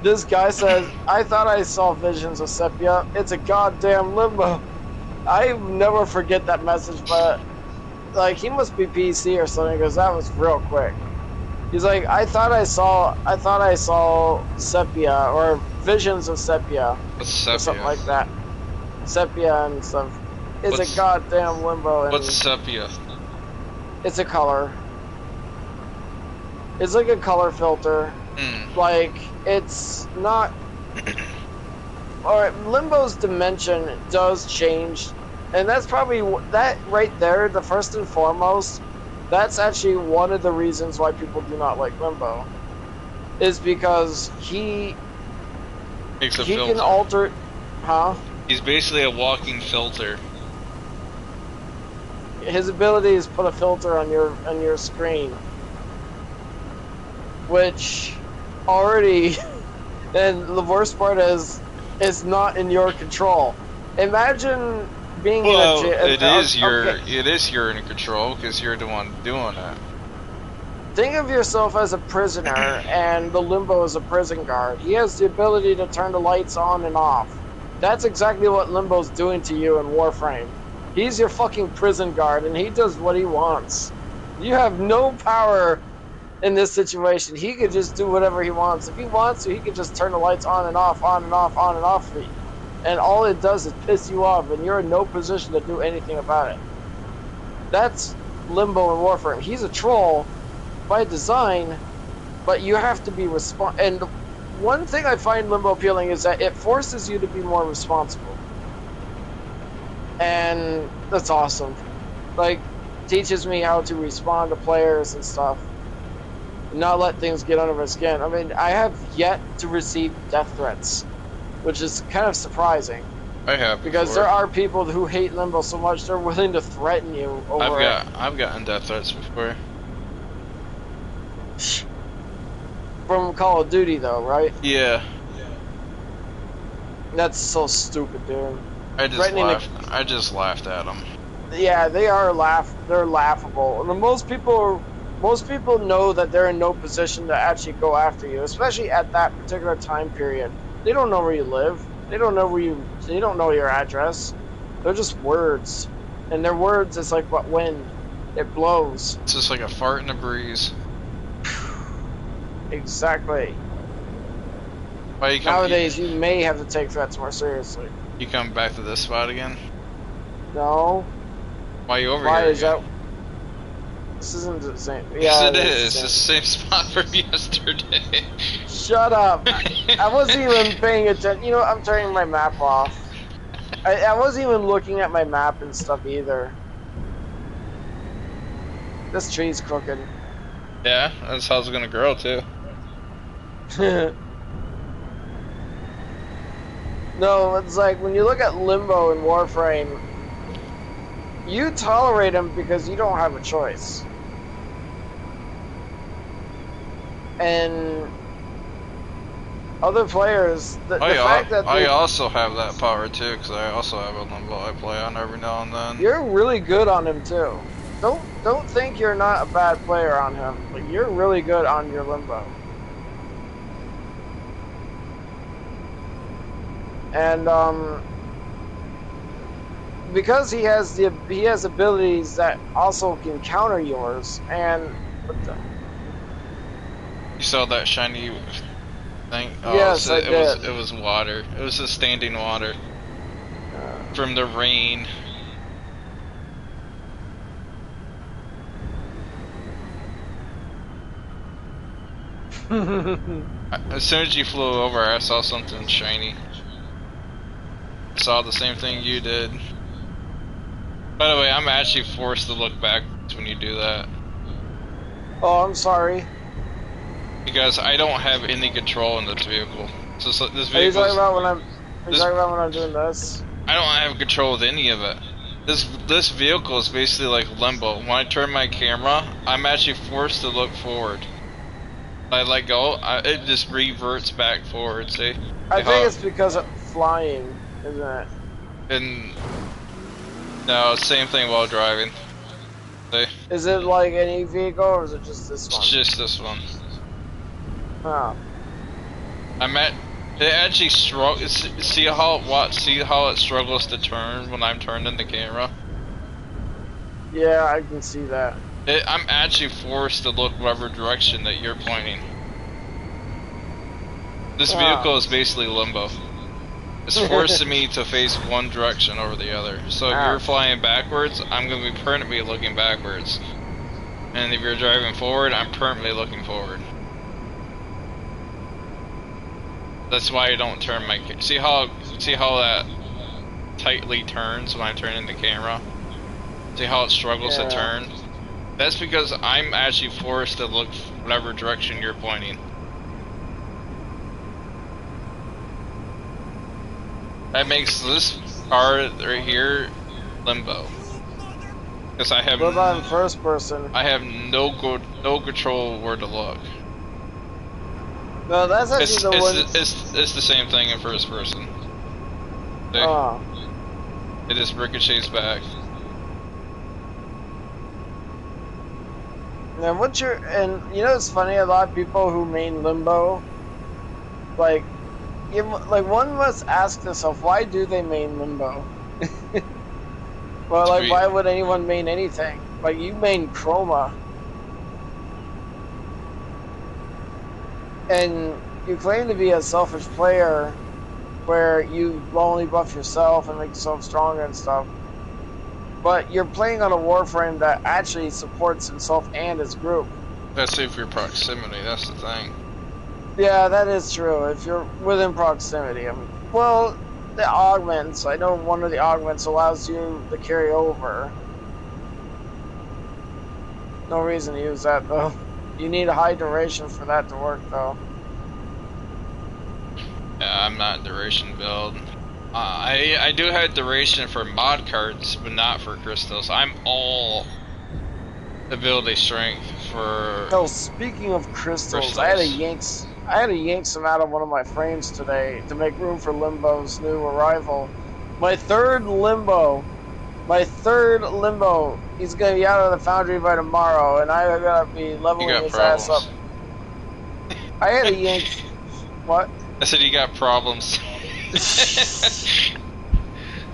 this guy says, "I thought I saw visions of Sepia. It's a goddamn Limbo." I never forget that message, but like, he must be PC or something, because that was real quick. He's like, I thought I saw Sepia, or visions of Sepia.
What's Sepia?
Or something like that. Sepia and stuff. It's a goddamn Limbo. And
what's Sepia?
it's a color. It's like a color filter. Like, it's not... Alright, Limbo's dimension does change. And that's probably... That right there, the first and foremost... That's actually one of the reasons why people do not like Limbo. Is because he
Makes a filter.
can alter... Huh?
He's basically a walking filter.
His ability is put a filter on your screen. Which already And the worst part is, it's not in your control. Imagine being
Well,
in a
it is your
okay.
it is you're in control because you're the one doing it.
Think of yourself as a prisoner, and the Limbo is a prison guard. He has the ability to turn the lights on and off. That's exactly what Limbo's doing to you in Warframe. He's your fucking prison guard, and he does what he wants. You have no power in this situation. He could just do whatever he wants. If he wants to, he could just turn the lights on and off, on and off, on and off for you. And all it does is piss you off, and you're in no position to do anything about it. That's Limbo in Warframe. He's a troll by design, but you have to be And one thing I find Limbo appealing is that it forces you to be more responsible. And that's awesome. Like, teaches me how to respond to players and stuff. Not let things get under my skin. I mean, I have yet to receive death threats, which is kind of surprising.
I have
Because
before.
there are people who hate Limbo so much they're willing to threaten you over
I've gotten death threats before.
it. From Call of Duty, though, right?
Yeah,
That's so stupid, dude.
I just laughed at them.
Yeah, they're laughable. And most people know that they're in no position to actually go after you, especially at that particular time period. They don't know where you live. They don't know your address. They're just words. And their words is like what wind. It blows.
It's just like a fart in the breeze.
Exactly.
Why you come?
Nowadays, you may have to take threats more seriously.
You come back to this spot again?
No.
Why you over
Why
here
is
again?
that? This isn't the same.
Yes,
Yeah,
it
it's
is.
the
It's
same.
the same spot from yesterday.
Shut up. I wasn't even paying attention. You know, I'm turning my map off. I wasn't even looking at my map and stuff either. This tree's crooked.
Yeah, that's how it's gonna grow too.
No, it's like when you look at Limbo and Warframe, you tolerate him because you don't have a choice. And other players, the fact that
I also have that power too, because I also have a Limbo I play on every now and then.
you're really good on him too. Don't think you're not a bad player on him. Like, you're really good on your Limbo. And because he has abilities that also can counter yours. And what the?
You saw that shiny thing? Oh,
Yes, I did.
It was water. It was just standing water from the rain. As soon as you flew over, I saw something shiny. I saw the same thing you did. By the way, I'm actually forced to look back when you do that.
Oh, I'm sorry.
Because I don't have any control in this vehicle. So this
Are you
vehicle.
talking about when I'm doing this?
I don't have control with any of it. This vehicle is basically like Limbo. When I turn my camera, I'm actually forced to look forward. I let go, it just reverts back forward. See?
I think it's because of flying, isn't it?
And no, same thing while driving. See?
Is it like any vehicle, or is it just this one?
It's just this one.
Oh.
It actually struggles. See how it struggles to turn when I'm turning the camera.
Yeah, I can see that.
I'm actually forced to look whatever direction that you're pointing. This vehicle is basically Limbo. It's forcing me to face one direction over the other. So if you're flying backwards, I'm going to be permanently looking backwards. And if you're driving forward, I'm permanently looking forward. That's why I don't turn my see how that tightly turns when I'm turning the camera? See how it struggles to turn? That's because I'm actually forced to look whatever direction you're pointing. That makes this car right here Limbo. Because I have.
What about in first person?
I have no control where to look.
No, that's actually
It's
the
it's,
one.
it's the same thing in first person. See?
Oh.
It just ricochets back.
And you know it's funny, a lot of people who main Limbo, like one must ask themselves, why do they main Limbo? Well, like, why would anyone main anything? Like, you main Chroma. And you claim to be a selfish player where you only buff yourself and make yourself stronger and stuff. But you're playing on a Warframe that actually supports himself and his group.
That's if your proximity, that's the thing.
Yeah, that is true. If you're within proximity. I mean, well, the augments, I know one of the augments allows you to carry over. No reason to use that, though. You need a high duration for that to work, though.
Yeah, I'm not duration build. I do have duration for mod cards, but not for crystals. I'm all ability strength for.
Oh, speaking of crystals, I had to yank some out of one of my frames today to make room for Limbo's new arrival. My third Limbo, he's gonna be out of the foundry by tomorrow, and I gotta be leveling his ass up. I had to yank. What?
I said you got problems.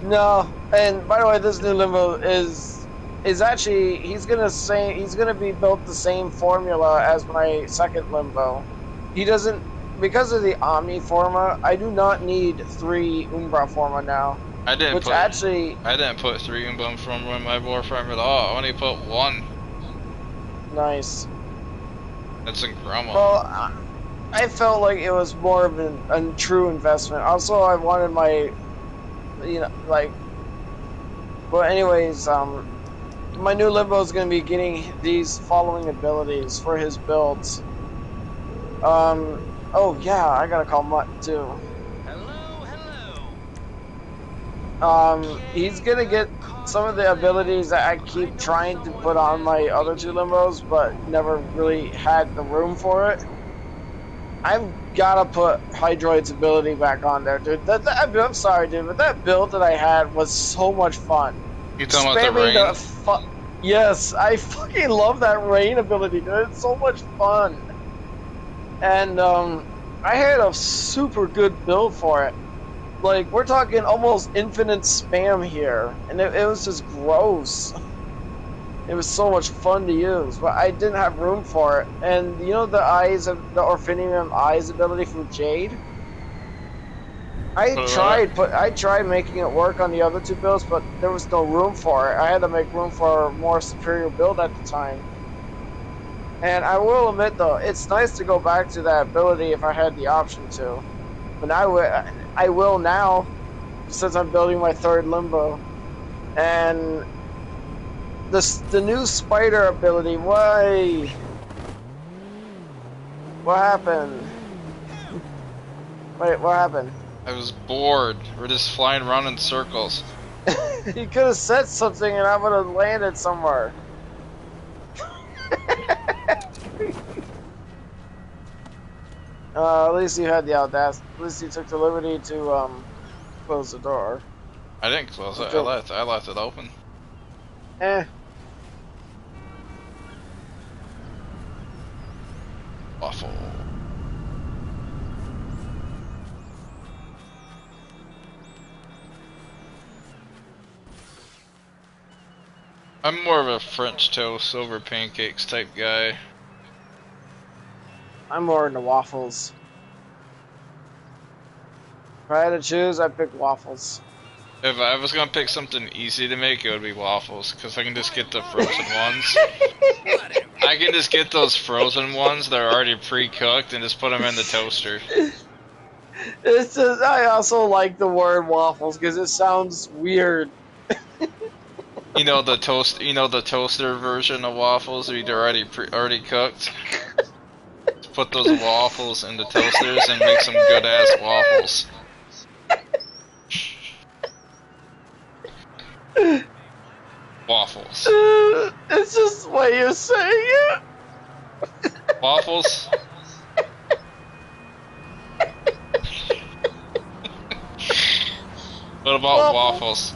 No, and by the way, this new Limbo is actually he's gonna be built the same formula as my second Limbo. He doesn't, because of the Omni Forma. I do not need 3 Umbra Forma now.
I didn't put 3 Umbra Forma in my Warframe at all. I only put 1.
Nice.
That's in Gromma.
Well, I felt like it was more of a true investment. Also, I wanted my, But anyways, my new Limbo is going to be getting these following abilities for his builds. Oh yeah, I gotta call Mutt too. He's gonna get some of the abilities that I keep trying to put on my other 2 Limbos, but never really had the room for it. I've gotta put Hydroid's ability back on there, dude. I'm sorry, dude, but that build that I had was so much fun.
You talking about the rain?
Yes, I fucking love that rain ability, dude. It's so much fun. And I had a super good build for it. Like, we're talking almost infinite spam here, and it was just gross. It was so much fun to use, but I didn't have room for it. And you know the Orphinium Eyes ability from Jade? I tried making it work on the other 2 builds, but there was no room for it. I had to make room for a more superior build at the time. And I will admit, though, it's nice to go back to that ability if I had the option to. But I will now, since I'm building my 3rd Limbo. And the new spider ability, why? What happened? Wait, what happened?
I was bored. We're just flying around in circles.
You could have said something and I would have landed somewhere. At least you had the audacity. At least you took the liberty to close the door.
I didn't close it. I left it open.
Eh.
Waffle. I'm more of a French toast over pancakes type guy.
I'm more into waffles. If I had to choose, I'd pick waffles.
If I was gonna pick something easy to make, it would be waffles, because I can just get the frozen ones. I can just get those frozen ones that are already pre-cooked and just put them in the toaster.
It's just, I also like the word waffles because it sounds weird.
You know the toaster version of waffles are already cooked. Put those waffles in the toasters and make some good ass waffles. Waffles.
It's just the way you're saying it.
Waffles. What about waffles?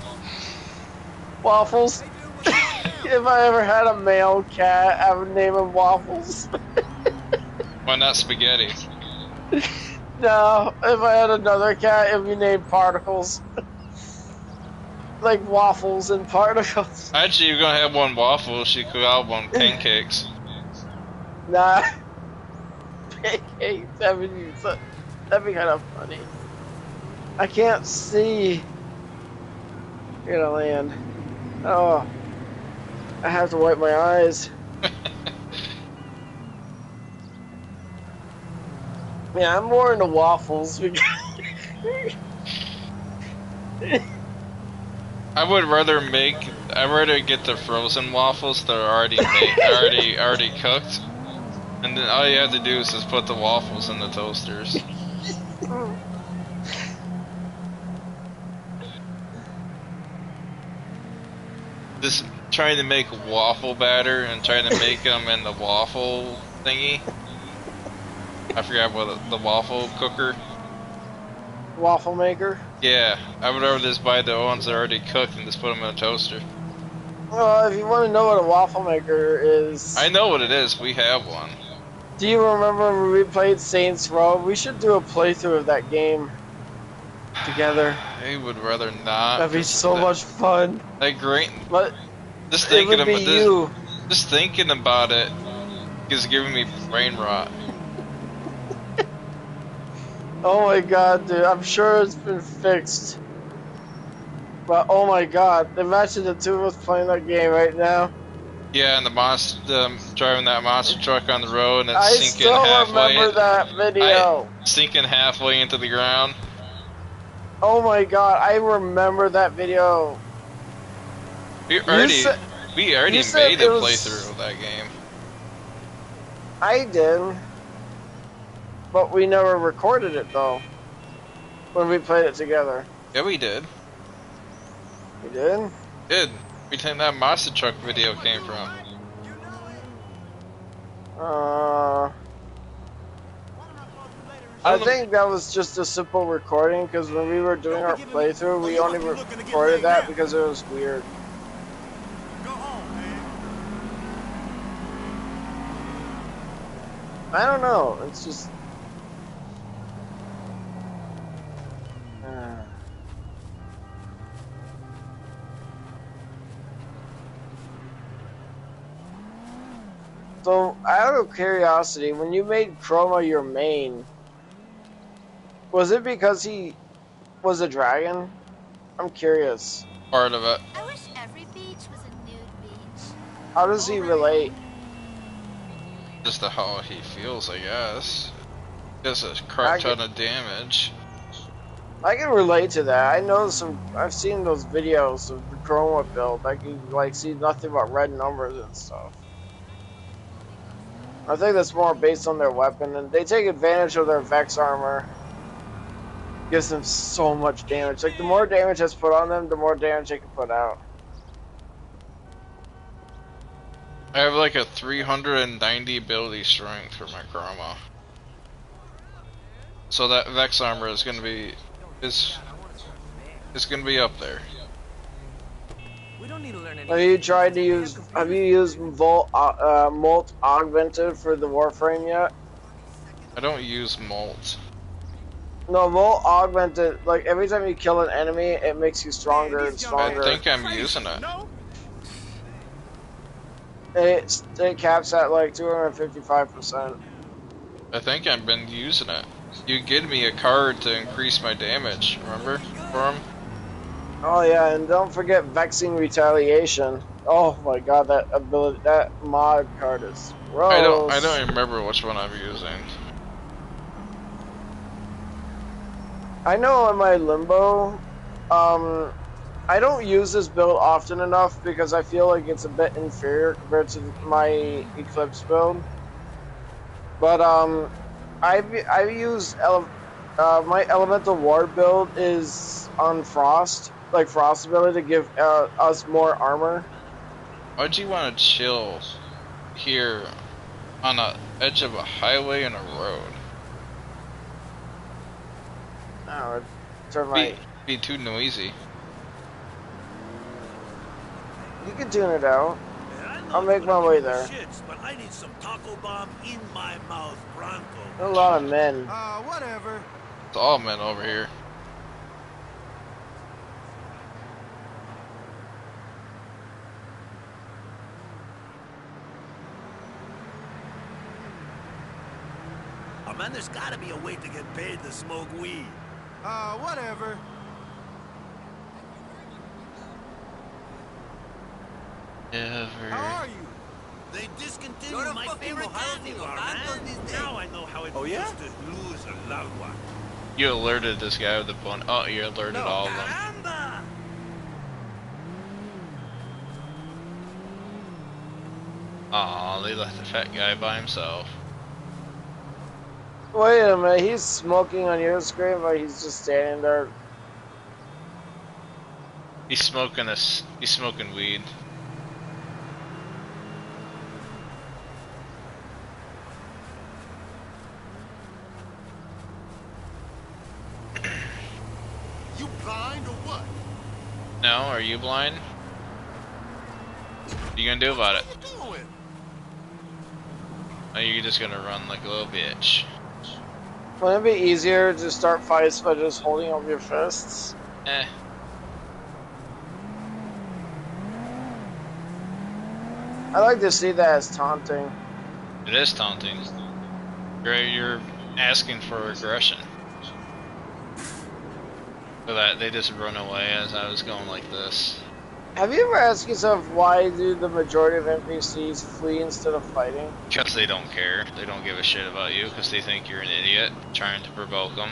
Waffles. If I ever had a male cat, I would name him Waffles.
Why not spaghetti?
No, if I had another cat, it would be named Particles. Like waffles and particles.
Actually, you're gonna have one waffle. She could have one pancakes.
Nah. Pancakes. That'd be kind of funny. I can't see. You're gonna land. Oh. I have to wipe my eyes. Yeah, I'm more into waffles.
I'd rather get the frozen waffles that are already made, already cooked, and then all you have to do is just put the waffles in the toasters. Just trying to make waffle batter and trying to make them in the waffle thingy. I forgot what the waffle cooker.
Waffle maker?
Yeah, I would rather just buy the ones that are already cooked and just put them in a toaster.
Well, if you want to know what a waffle maker is...
I know what it is, we have one.
Do you remember when we played Saints Row? We should do a playthrough of that game together.
I would rather not.
That'd be so much fun.
Like great.
But
just thinking
it would be you.
Just thinking about it is giving me brain rot.
Oh my god, dude, I'm sure it's been fixed. But oh my god, imagine the two of us playing that game right now.
Yeah, and driving that monster truck on the road and it's
I
sinking
still
halfway.
remember that video.
Sinking halfway into the ground.
Oh my god, I remember that video.
We already made a
was...
playthrough of that game.
I did. But we never recorded it though. When we played it together.
Yeah, we did.
We did?
Did. We think that monster truck video came from.
I think that was just a simple recording because when we were doing our playthrough, we only recorded that because it was weird. I don't know. It's just. So, out of curiosity, when you made Chroma your main, was it because he was a dragon? I'm curious.
Part of it.
I wish every beach was a nude beach.
How does he relate?
Just to how he feels, I guess. Does a crap ton of damage.
I can relate to that. I know I've seen those videos of the Chroma build. I can like see nothing but red numbers and stuff. I think that's more based on their weapon, and they take advantage of their Vex armor. Gives them so much damage. Like the more damage that's put on them, the more damage they can put out.
I have like a 390 ability strength for my Chroma. So that Vex armor is gonna be it's gonna be up there.
Have you tried to use? Have you used Molt Augmented for the Warframe yet?
I don't use Molt.
No, Molt Augmented. Like every time you kill an enemy, it makes you stronger and stronger.
I think I'm using it.
It caps at like 255%.
I think I've been using it. You give me a card to increase my damage. Remember, for him?
Oh yeah, and don't forget Vexing Retaliation. Oh my god, that ability, that mod card is gross.
I don't even remember which one I'm using.
I know in my Limbo, I don't use this build often enough because I feel like it's a bit inferior compared to my Eclipse build. But I use my Elemental Ward build is on Frost. Like Frost ability to give us more armor.
Why'd you want to chill here on the edge of a highway and a road?
Oh, turn my...
Be too noisy.
You can tune it out.
Man, I know
I'll
it's
make
gonna
my way
give me
there.
Shits, but I need some taco bomb in my mouth, Bronco.
A lot of men.
Whatever.
It's all men over here.
Oh man, there's gotta be a way to get paid to smoke weed.
Whatever. How are you?
They discontinued my favorite candy bar, man. Now I know how it feels to lose a loved one.
You alerted this guy with the bun. Oh, you alerted all of them.
Caramba!
Aw, they left the fat guy by himself.
Wait a minute, he's smoking on your screen, but he's just standing there.
He's smoking weed.
You blind or what?
No, are you blind? What you gonna do about it?
What you doing?
Are you just gonna run like a little bitch?
Wouldn't it be easier to start fights by just holding up your fists?
Eh.
I like to see that as taunting.
It is taunting. You're asking for aggression. So that they just run away as I was going like this.
Have you ever asked yourself why do the majority of NPCs flee instead of fighting?
Because they don't care. They don't give a shit about you because they think you're an idiot trying to provoke them.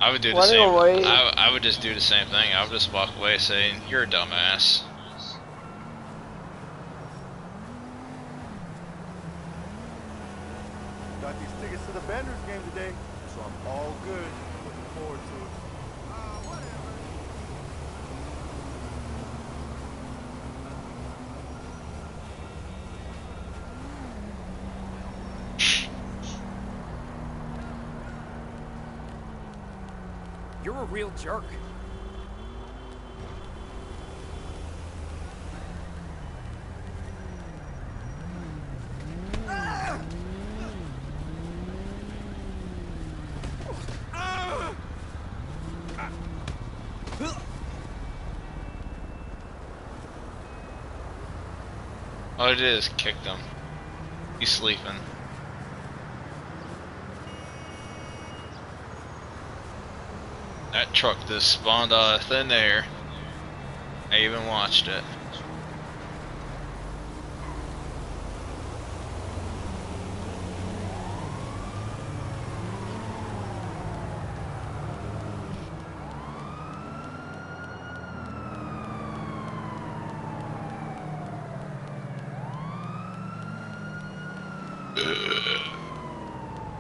I would do the same. I would just do the same thing. I would just walk away saying, "You're a dumbass."
Got these tickets to the Benders game today, so I'm all good. Looking forward to it. Whatever.
You're a real jerk.
All I did is kick them. He's sleeping. That truck just spawned out of thin air. I even watched it.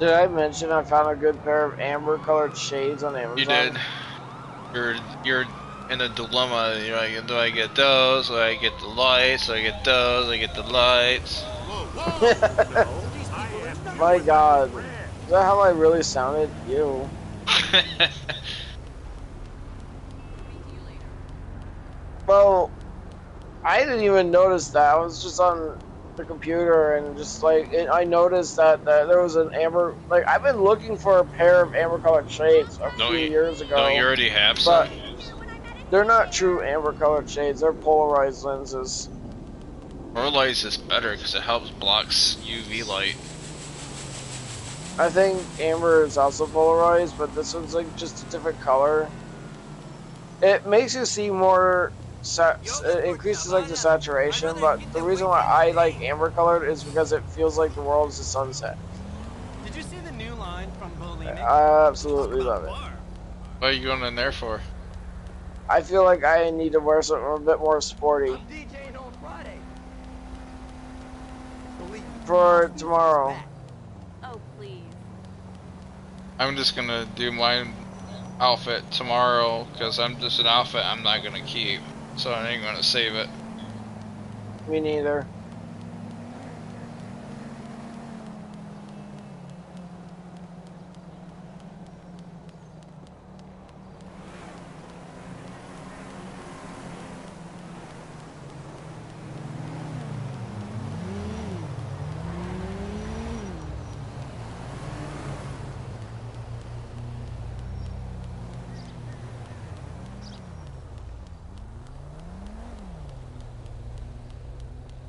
Did I mention I found a good pair of amber colored shades on Amazon?
You did. You're in a dilemma. You're like, do I get those? Do I get the lights? Do I get those? Do I get the lights?
My God, is that how I really sounded? You. Well, I didn't even notice that. I was just on the computer and just like I noticed that there was an amber. Like I've been looking for a pair of amber colored shades a few years ago.
Don't you already have
but
some?
they're not true amber colored shades. They're polarized lenses.
Polarized is better because it helps blocks UV light.
I think amber is also polarized, but this one's like just a different color. It makes you see more. It increases like the saturation, but the reason why I like amber colored is because it feels like the world is a sunset.
Did you see the new line from Bulimic?
I absolutely love it.
What are you going in there for?
I feel like I need to wear something a bit more sporty
DJing on Friday.
for tomorrow.
Oh, please.
I'm just gonna do my outfit tomorrow because I'm just an outfit I'm not gonna keep, so I ain't gonna save it.
Me neither.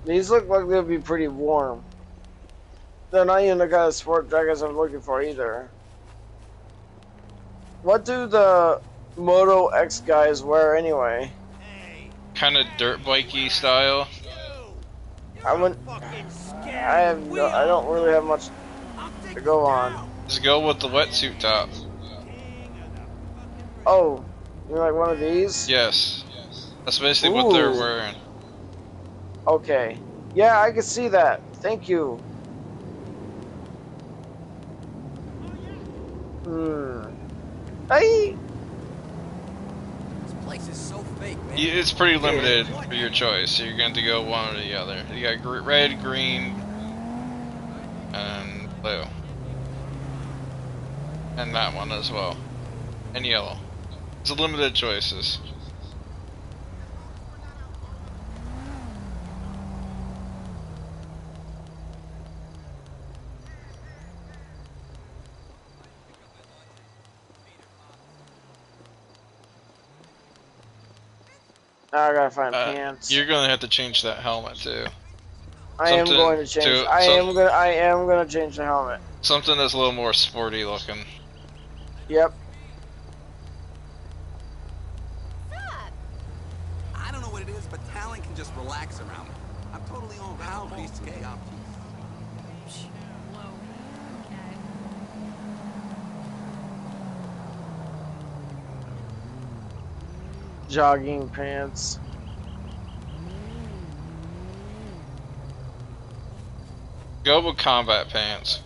These look like they'll be pretty warm. They're not even the kind of sport jackets I'm looking for either. What do the Moto X guys wear anyway?
Kind of dirt bikey style.
I don't really have much to go on.
Just go with the wetsuit top.
Oh, you mean like one of these?
Yes. That's basically what they're wearing.
Okay. Yeah, I can see that. Thank you. Hey!
This place is so fake, man.
It's pretty limited for your choice. So you're going to go one or the other. You got red, green, and blue. And that one as well. And yellow. It's limited choices.
Now I gotta find pants.
You're gonna have to change that helmet too.
I am going to change. I am gonna change the helmet.
Something that's a little more sporty looking.
Yep.
I don't know what it is, but Talon can just relax around me. I'm totally on board with these gay options.
Jogging pants.
Go with combat pants.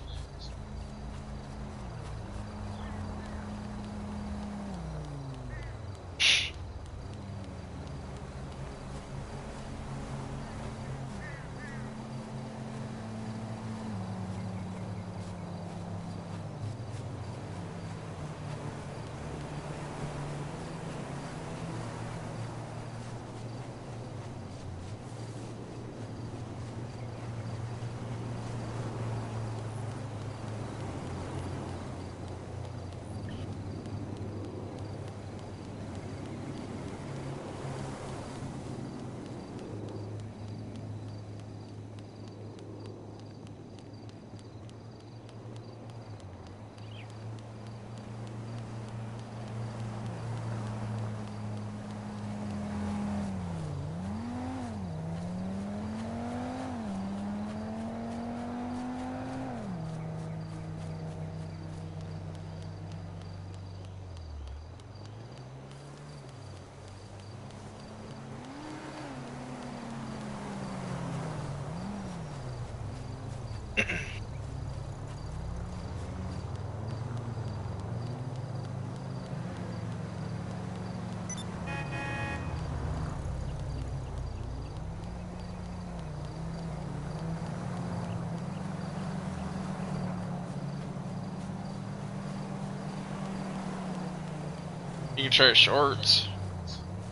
You can try shorts.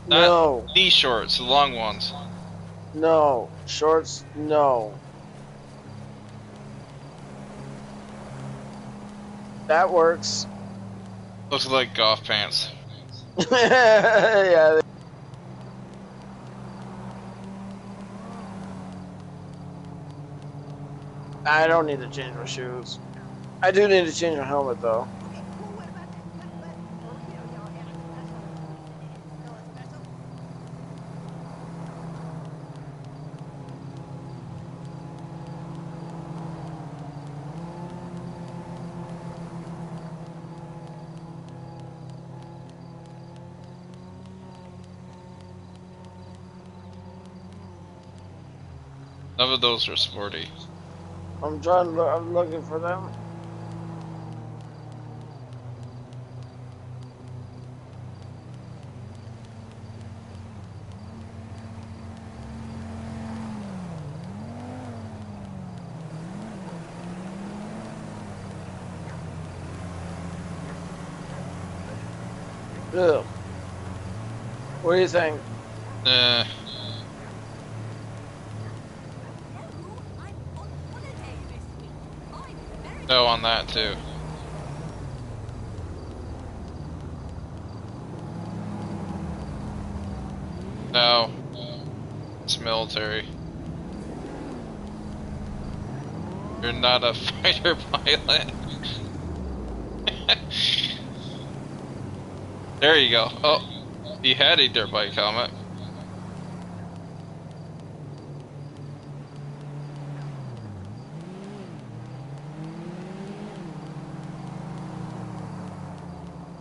No.
Not these shorts, the long ones.
No. Shorts, no. That works.
Looks like golf pants.
Yeah. I don't need to change my shoes. I do need to change my helmet though.
None of those are sporty.
I'm looking for them. Ugh. What do you think?
No on that too. No. It's military. You're not a fighter pilot. There you go. Oh, he had a dirt bike helmet.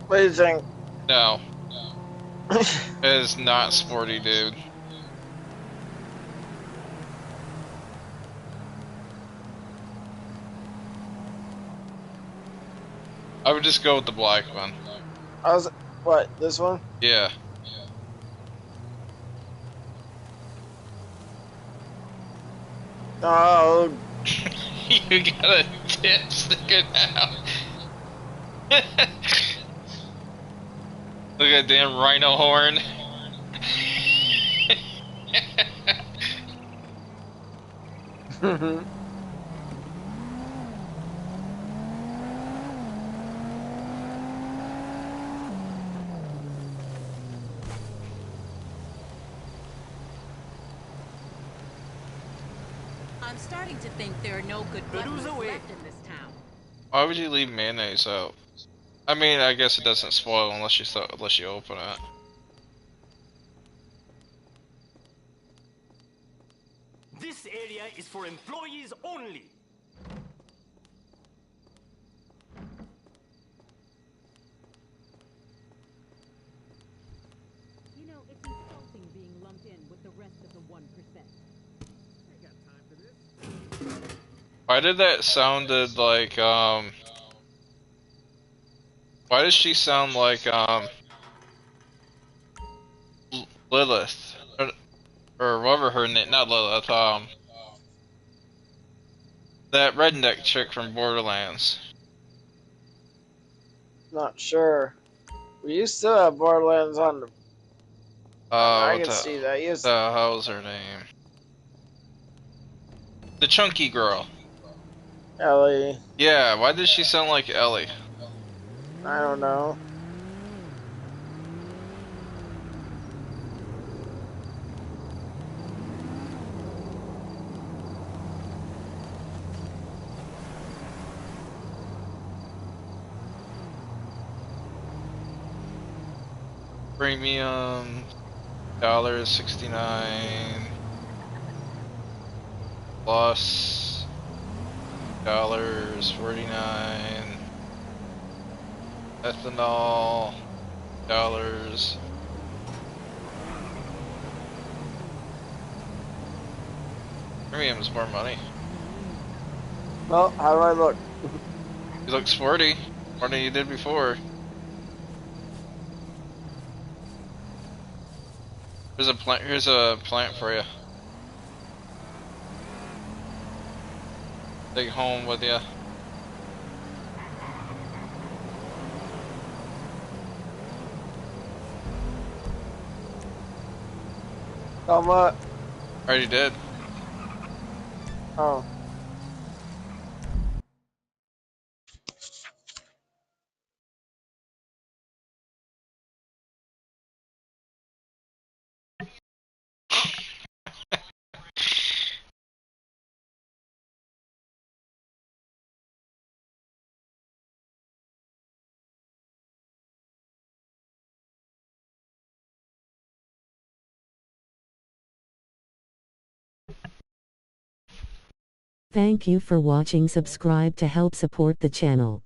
What do you think?
No. It is not sporty, dude. I would just go with the black one.
What, this one?
Yeah.
Oh,
You got a tip sticking out. Look at that damn rhino horn.
I'm starting to think there are no good butlers left in this town.
Why would you leave mayonnaise out? I mean, I guess it doesn't spoil unless you open it.
This area is for employees only.
You know, it's insulting being lumped in with the rest of the 1%.
Why did that sounded like why does she sound like Lilith or whatever her name? Not Lilith. That redneck chick from Borderlands.
not sure. We used to have Borderlands on the... I can see that. Yes.
The hell's her name? The chunky girl.
Ellie.
Yeah, why does she sound like Ellie?
I don't know.
Premium $1.69 plus $49. Ethanol dollars. Premium is more money.
Well, how do I look?
You look sporty, more than you did before. Here's a plant for you. Take it home with you.
How much?
Already did.
Oh.
Thank you for watching. Subscribe to help support the channel.